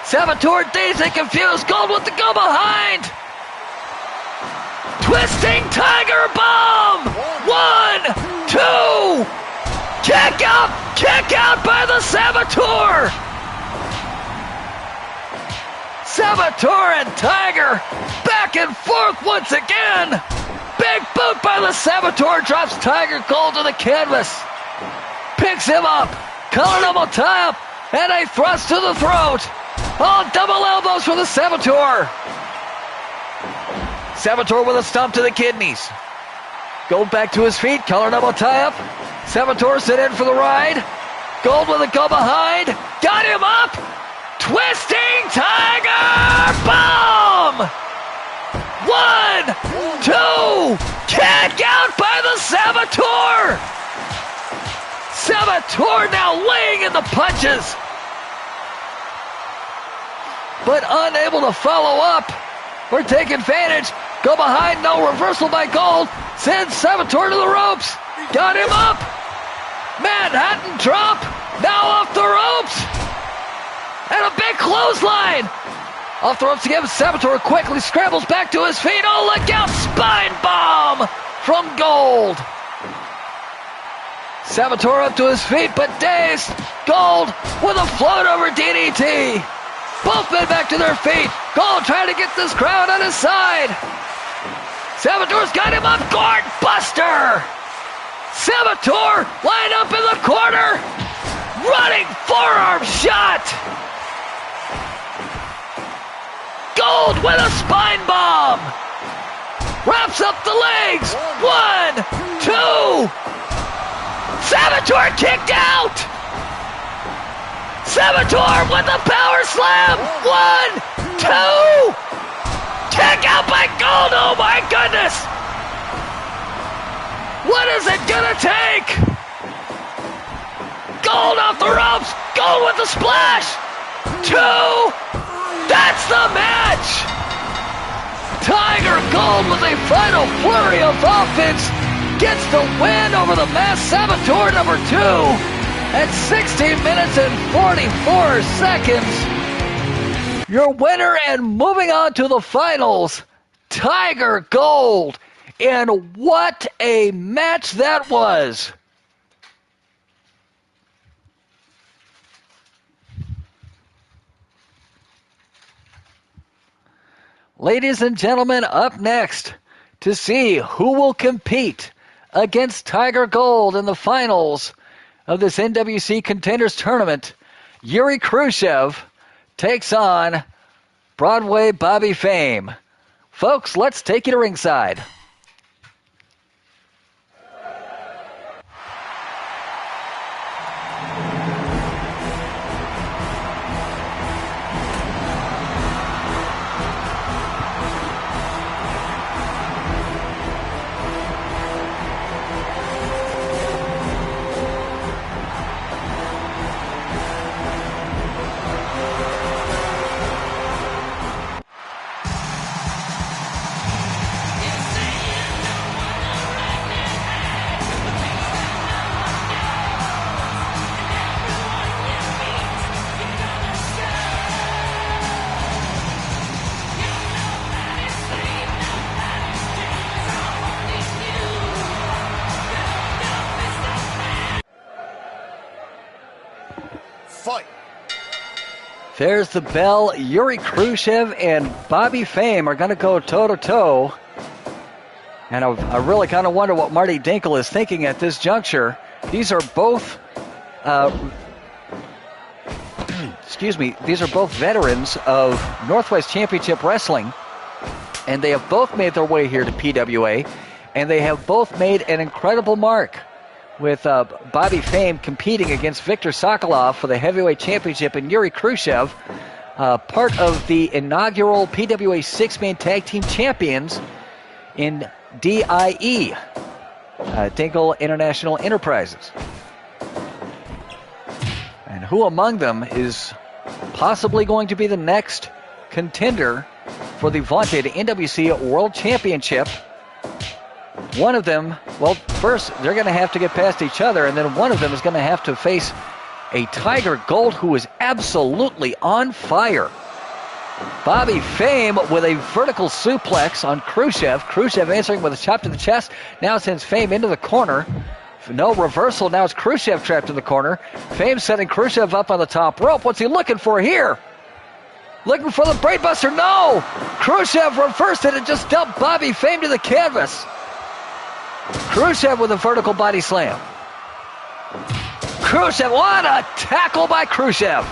Saboteur dazed and confused. Gold with the go behind. Twisting Tiger Bomb. 1, 2. Kick out by the Saboteur. Saboteur and Tiger back and forth once again. Big boot by the Saboteur drops Tiger Gold to the canvas. Picks him up. Collar elbow tie up and a thrust to the throat. Oh, double elbows for the Saboteur. Saboteur with a stomp to the kidneys. Gold back to his feet. Collar elbow tie up. Saboteur sit in for the ride. Gold with a go behind. Got him up. Twisting Tiger Bomb! 1, 2, kick out by the Saboteur! Saboteur now laying in the punches, but unable to follow up or take advantage. Go behind, no reversal by Gold. Sends Saboteur to the ropes. Got him up. Manhattan drop. Now off the ropes. And a big clothesline. Off the ropes again. Saboteur quickly scrambles back to his feet. Oh, look out. Spine bomb from Gold. Saboteur up to his feet, but dazed. Gold with a float over DDT. Both men back to their feet. Gold trying to get this crowd on his side. Saboteur's got him up. Guard buster. Saboteur lined up in the corner. Running forearm shot. Gold with a spine bomb. Wraps up the legs. 1, 2. Saboteur kicked out. Saboteur with the power slam. 1, 2. Kick out by Gold. Oh my goodness. What is it gonna take? Gold off the ropes. Gold with the splash. 2. That's the match. Tiger Gold with a final flurry of offense gets the win over the masked Saboteur number 2 at 16 minutes and 44 seconds. Your winner and moving on to the finals, Tiger Gold. And what a match that was. Ladies and gentlemen, up next to see who will compete against Tiger Gold in the finals of this NWC Contenders Tournament, Yuri Khrushchev takes on Broadway Bobby Fame. Folks, let's take you to ringside. Fight. There's the bell. Yuri Khrushchev and Bobby Fame are going to go toe-to-toe. And I really kind of wonder what Marty Dinkle is thinking at this juncture. These are both, these are both veterans of Northwest Championship Wrestling. And they have both made their way here to PWA. And they have both made an incredible mark, with Bobby Fame competing against Viktor Sokolov for the heavyweight championship, and Yuri Khrushchev, part of the inaugural PWA six-man tag team champions in DIE, Dinkle International Enterprises. And who among them is possibly going to be the next contender for the vaunted NWC World Championship? One of them, well, first they're going to have to get past each other, and then one of them is going to have to face a Tiger Gold who is absolutely on fire. Bobby Fame with a vertical suplex on Khrushchev. Khrushchev answering with a chop to the chest. Now sends Fame into the corner. No reversal. Now it's Khrushchev trapped in the corner. Fame setting Khrushchev up on the top rope. What's he looking for here? Looking for the brainbuster. No! Khrushchev reversed it and just dumped Bobby Fame to the canvas. Khrushchev with a vertical body slam. Khrushchev, what a tackle by Khrushchev.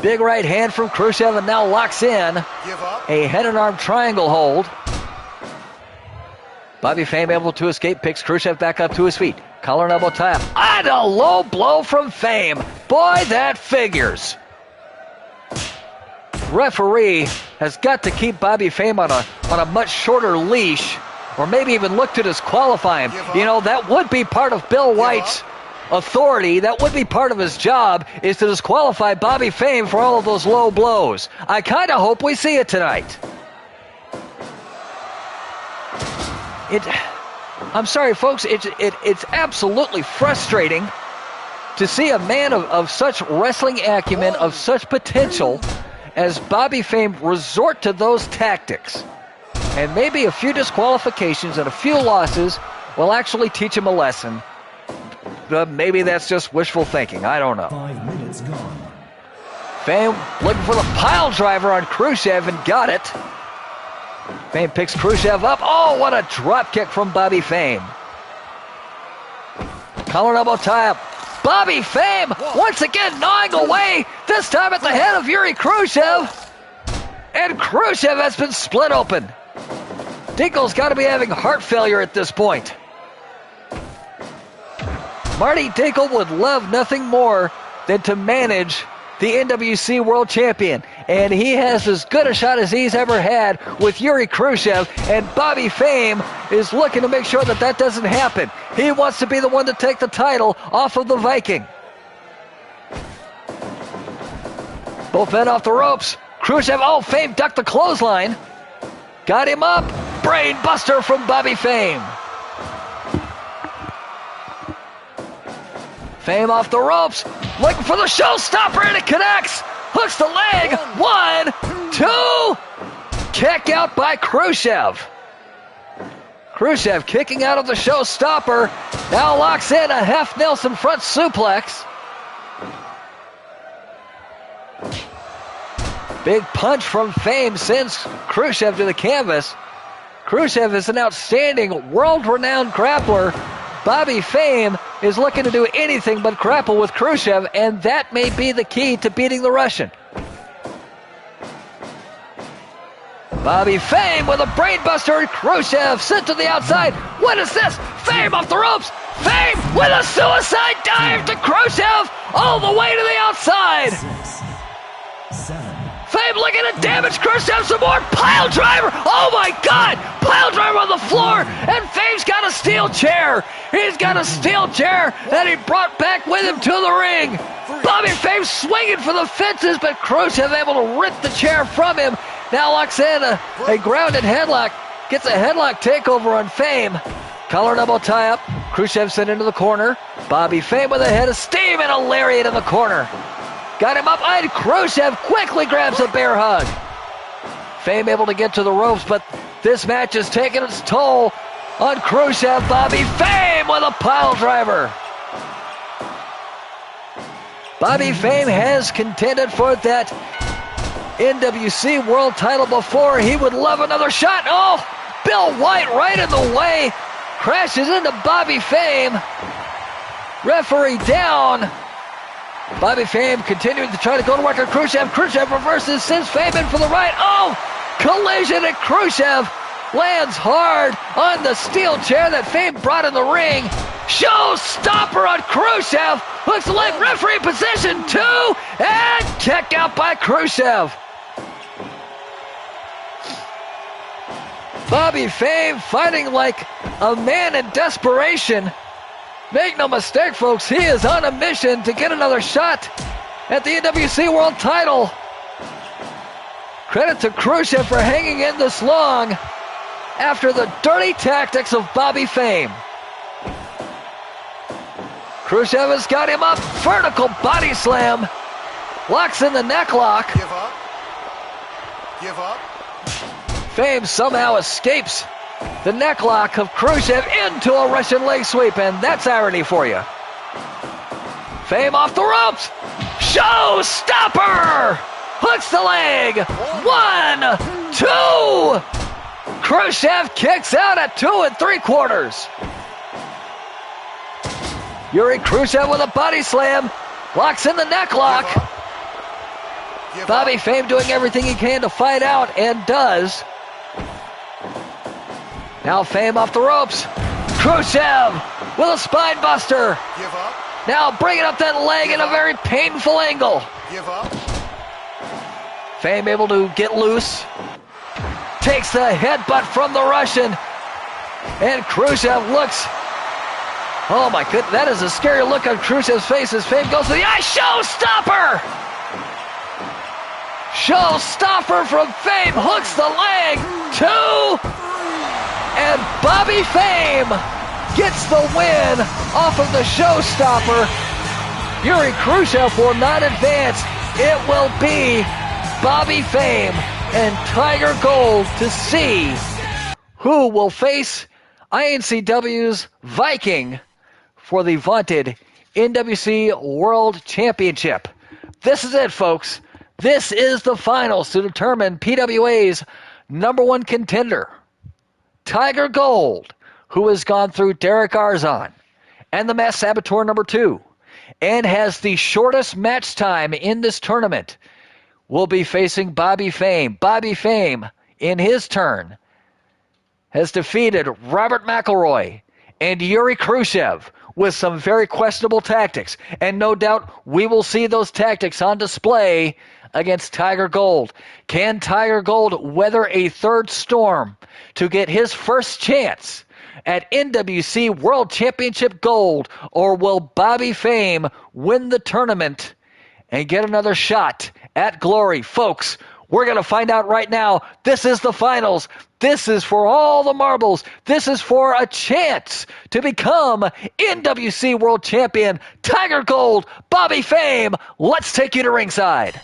Big right hand from Khrushchev, and now locks in a head and arm triangle hold. Bobby Fame able to escape, picks Khrushchev back up to his feet. Collar and elbow tie up. And a low blow from Fame. Boy, that figures. Referee has got to keep Bobby Fame on a much shorter leash, or maybe even look to disqualify him. You know, that would be part of Bill White's authority. That would be part of his job, is to disqualify Bobby Fame for all of those low blows. I kind of hope we see it tonight. I'm sorry, folks. It's absolutely frustrating to see a man of such wrestling acumen, of such potential, as Bobby Fame resort to those tactics. And maybe a few disqualifications and a few losses will actually teach him a lesson. But maybe that's just wishful thinking. I don't know. 5 minutes gone. Fame looking for the pile driver on Khrushchev and got it. Fame picks Khrushchev up. Oh, what a drop kick from Bobby Fame. Collar and elbow tie up. Bobby Fame once again gnawing away, this time at the head of Yuri Khrushchev. And Khrushchev has been split open. Dinkle's got to be having heart failure at this point. Marty Dinkle would love nothing more than to manage the NWC World Champion. And he has as good a shot as he's ever had with Yuri Khrushchev. And Bobby Fame is looking to make sure that that doesn't happen. He wants to be the one to take the title off of the Viking. Both men off the ropes. Khrushchev, Fame ducked the clothesline. Got him up. Brain buster from Bobby Fame. Fame off the ropes. Looking for the showstopper, and it connects. Hooks the leg. 1, 2. Kick out by Khrushchev. Khrushchev kicking out of the showstopper. Now locks in a half Nelson front suplex. Big punch from Fame sends Khrushchev to the canvas. Khrushchev is an outstanding, world-renowned grappler. Bobby Fame is looking to do anything but grapple with Khrushchev, and that may be the key to beating the Russian. Bobby Fame with a brainbuster. Khrushchev sent to the outside. What is this? Fame off the ropes. Fame with a suicide dive to Khrushchev all the way to the outside. 6, 7. Fame looking to damage Khrushchev some more. Pile driver. Oh my God. Pile driver on the floor. And Fame's got a steel chair. He's got a steel chair that he brought back with him to the ring. Bobby Fame swinging for the fences, but Khrushchev able to rip the chair from him. Now locks in a grounded headlock. Gets a headlock takeover on Fame. Collar and elbow tie up. Khrushchev sent into the corner. Bobby Fame with a head of steam and a lariat in the corner. Got him up, and Khrushchev quickly grabs a bear hug. Fame able to get to the ropes, but this match is taking its toll on Khrushchev. Bobby Fame with a pile driver. Bobby Fame has contended for that NWC World title before. He would love another shot. Oh, Bill White right in the way. Crashes into Bobby Fame. Referee down. Bobby Fame continuing to try to go to work on Khrushchev. Khrushchev reverses, sends Fame in for the right. Oh, collision, and Khrushchev lands hard on the steel chair that Fame brought in the ring. Showstopper on Khrushchev. Looks like referee position 2. And kick out by Khrushchev. Bobby Fame fighting like a man in desperation. Make no mistake, folks, he is on a mission to get another shot at the NWC World title. Credit to Khrushchev for hanging in this long after the dirty tactics of Bobby Fame. Khrushchev has got him up. Vertical body slam. Locks in the neck lock. Give up. Give up. Fame somehow escapes the neck lock of Khrushchev into a Russian leg sweep, and that's irony for you. Fame off the ropes. Showstopper! Hooks the leg. 1, 2. Khrushchev kicks out at 2 3/4. Yuri Khrushchev with a body slam. Locks in the neck lock. Bobby Fame doing everything he can to fight out, and does. Now Fame off the ropes. Khrushchev with a spine buster. Give up. Now bringing up that leg in a very painful angle. Give up. Fame able to get loose. Takes the headbutt from the Russian. And Khrushchev looks... Oh my goodness, that is a scary look on Khrushchev's face as Fame goes to the eye. Showstopper! Showstopper from Fame. Hooks the leg. 2. And Bobby Fame gets the win off of the Showstopper. Yuri Khrushchev will not advance. It will be Bobby Fame and Tiger Gold to see who will face INCW's Viking for the vaunted NWC World Championship. This is it, folks. This is the finals to determine PWA's #1 contender. Tiger Gold, who has gone through Derek Arzon and the Masked Saboteur #2 and has the shortest match time in this tournament, will be facing Bobby Fame. Bobby Fame, in his turn, has defeated Robert McElroy and Yuri Khrushchev with some very questionable tactics. And no doubt we will see those tactics on display against Tiger Gold. Can Tiger Gold weather a third storm to get his first chance at NWC World Championship Gold? Or will Bobby Fame win the tournament and get another shot at glory? Folks, we're going to find out right now. This is the finals. This is for all the marbles. This is for a chance to become NWC World Champion. Tiger Gold, Bobby Fame. Let's take you to ringside.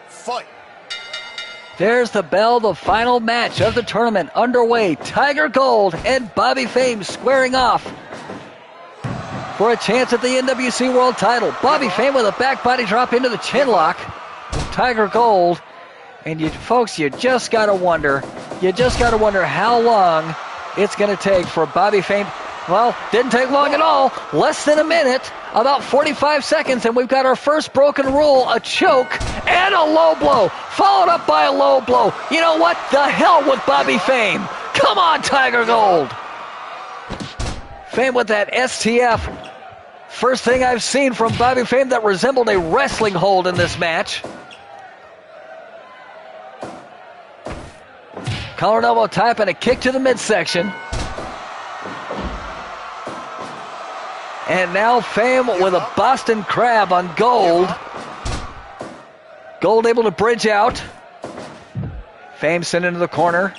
Fight. There's the bell, the final match of the tournament underway. Tiger Gold and Bobby Fame squaring off for a chance at the NWC World title. Bobby Fame with a back body drop into the chin lock. Tiger Gold And folks, you just got to wonder how long it's going to take for Bobby Fame. Well, didn't take long at all. Less than a minute, about 45 seconds, and we've got our first broken rule, a choke and a low blow, followed up by a low blow. You know what? The hell with Bobby Fame. Come on, Tiger Gold. Fame with that STF. First thing I've seen from Bobby Fame that resembled a wrestling hold in this match. Collar and elbow type and a kick to the midsection. And now Fame with a Boston Crab on Gold. Gold able to bridge out. Fame sent into the corner.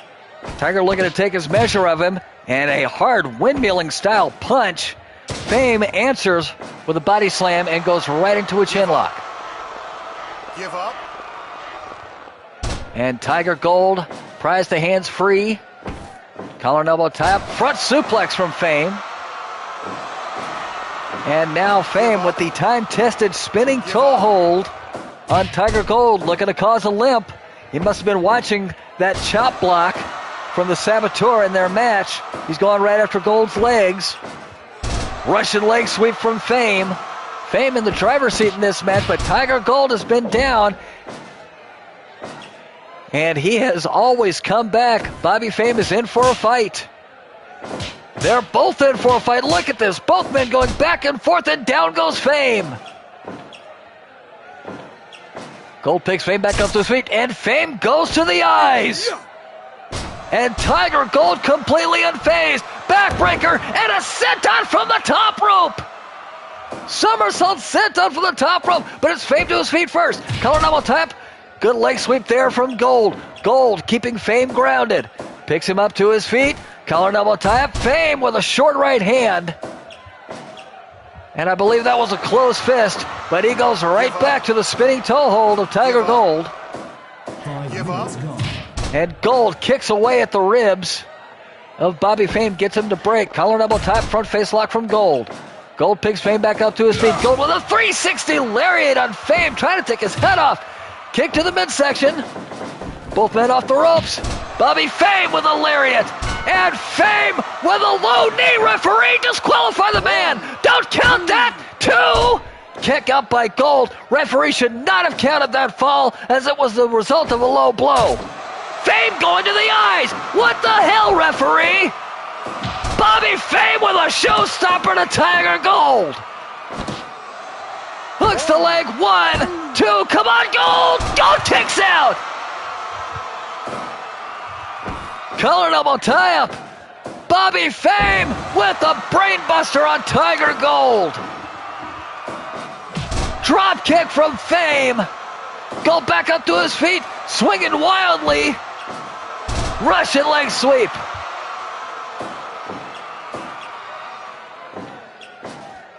Tiger looking to take his measure of him. And a hard windmilling style punch. Fame answers with a body slam and goes right into a chin lock. Give up. And Tiger Gold pries the hands free. Collar and elbow tap. Front suplex from Fame. And now Fame with the time-tested spinning toe hold on Tiger Gold, looking to cause a limp. He must have been watching that chop block from the Saboteur in their match. He's going right after Gold's legs. Russian leg sweep from Fame. Fame in the driver's seat in this match, but Tiger Gold has been down. And he has always come back. Bobby Fame is in for a fight. They're both in for a fight. Look at this. Both men going back and forth, and down goes Fame. Gold picks Fame back up to his feet, and Fame goes to the eyes. And Tiger Gold completely unfazed. Backbreaker and a senton from the top rope. Somersault senton from the top rope, but it's Fame to his feet first. Collar double tap. Good leg sweep there from Gold. Gold keeping Fame grounded. Picks him up to his feet. Collar double tap. Fame with a short right hand. And I believe that was a closed fist, but he goes right back to the spinning toe hold of Tiger Gold. Give up. And Gold kicks away at the ribs of Bobby Fame, gets him to break. Collar double tap, front face lock from Gold. Gold picks Fame back up to his feet. Gold with a 360 lariat on Fame, trying to take his head off. Kick to the midsection. Both men off the ropes. Bobby Fame with a lariat. And Fame with a low knee. Referee, disqualify the man. Don't count that. 2. Kick up by Gold. Referee should not have counted that fall, as it was the result of a low blow. Fame going to the eyes. What the hell, referee? Bobby Fame with a showstopper to Tiger Gold. Hooks the leg. 1, 2. Come on, Gold. Gold kicks out. Collar double tie up. Bobby Fame with the brainbuster on Tiger Gold. Drop kick from Fame. Gold back up to his feet, swinging wildly. Russian leg sweep.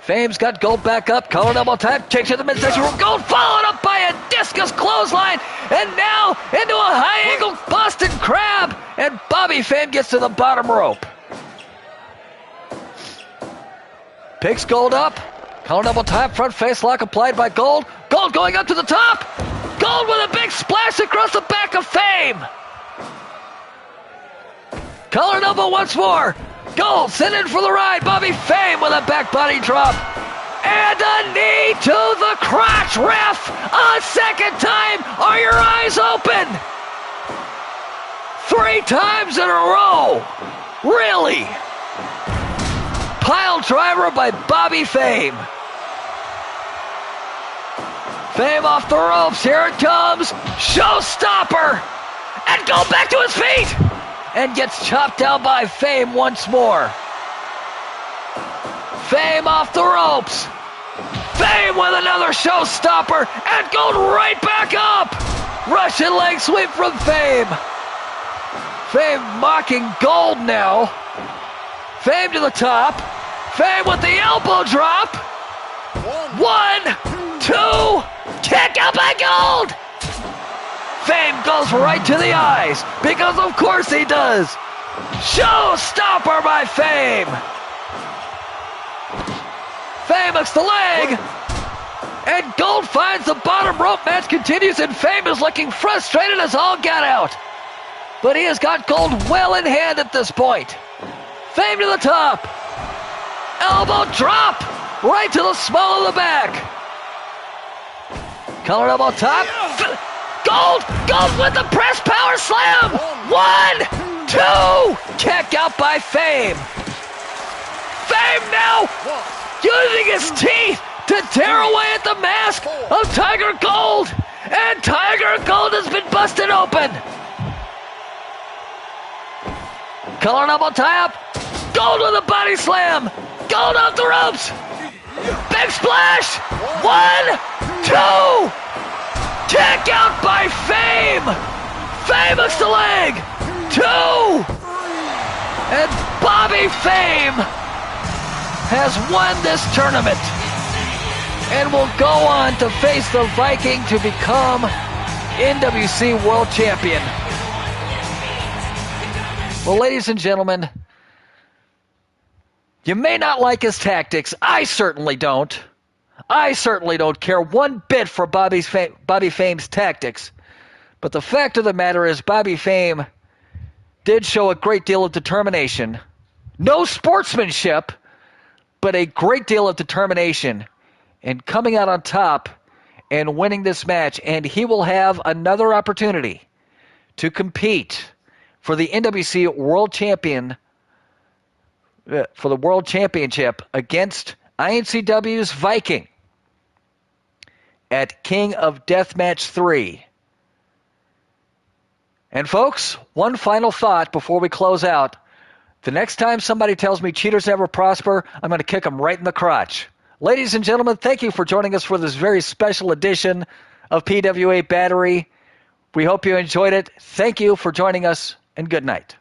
Fame's got Gold back up. Collar double tap. Kick to the midsection from Gold. Followed up by a discus clothesline. And now into a high angle Boston Crab. And Bobby Fame gets to the bottom rope. Picks Gold up. Collar double tap. Front face lock applied by Gold. Gold going up to the top. Gold with a big splash across the back of Fame. Collar double once more. Gold sent in for the ride. Bobby Fame with a back body drop. And a knee to the crotch. Ref, a second time. Are your eyes open? 3 times in a row. Really? Pile driver by Bobby Fame. Fame off the ropes. Here it comes. Showstopper. And Gold back to his feet. And gets chopped down by Fame once more. Fame off the ropes. Fame with another showstopper. And Gold right back up. Russian leg sweep from Fame. Fame mocking Gold now. Fame to the top. Fame with the elbow drop. 1, 2. Kick out by Gold. Fame goes right to the eyes, because of course he does. Showstopper by Fame. Fame hooks the leg. And Gold finds the bottom rope. Match continues, and Fame is looking frustrated as all get out. But he has got Gold well in hand at this point. Fame to the top. Elbow drop right to the small of the back. Collar elbow top. Gold with the press power slam. 1, 2. Kick out by Fame. Fame now using his teeth to tear away at the mask of Tiger Gold. And Tiger Gold has been busted open. Collar and elbow tie up. Gold with a body slam. Gold off the ropes. Big splash. 1, 2. Kick out by Fame. Fame hooks the leg. 2. And Bobby Fame has won this tournament and will go on to face the Viking to become NWC World Champion. Well, ladies and gentlemen, you may not like his tactics. I certainly don't. I certainly don't care one bit for Bobby Fame's tactics. But the fact of the matter is Bobby Fame did show a great deal of determination. No sportsmanship, but a great deal of determination in coming out on top and winning this match. And he will have another opportunity to compete for the NWC World Champion, for the World Championship against INCW's Viking at King of Deathmatch 3. And folks, one final thought before we close out. The next time somebody tells me cheaters never prosper, I'm going to kick them right in the crotch. Ladies and gentlemen, thank you for joining us for this very special edition of PWA Battery. We hope you enjoyed it. Thank you for joining us, and good night.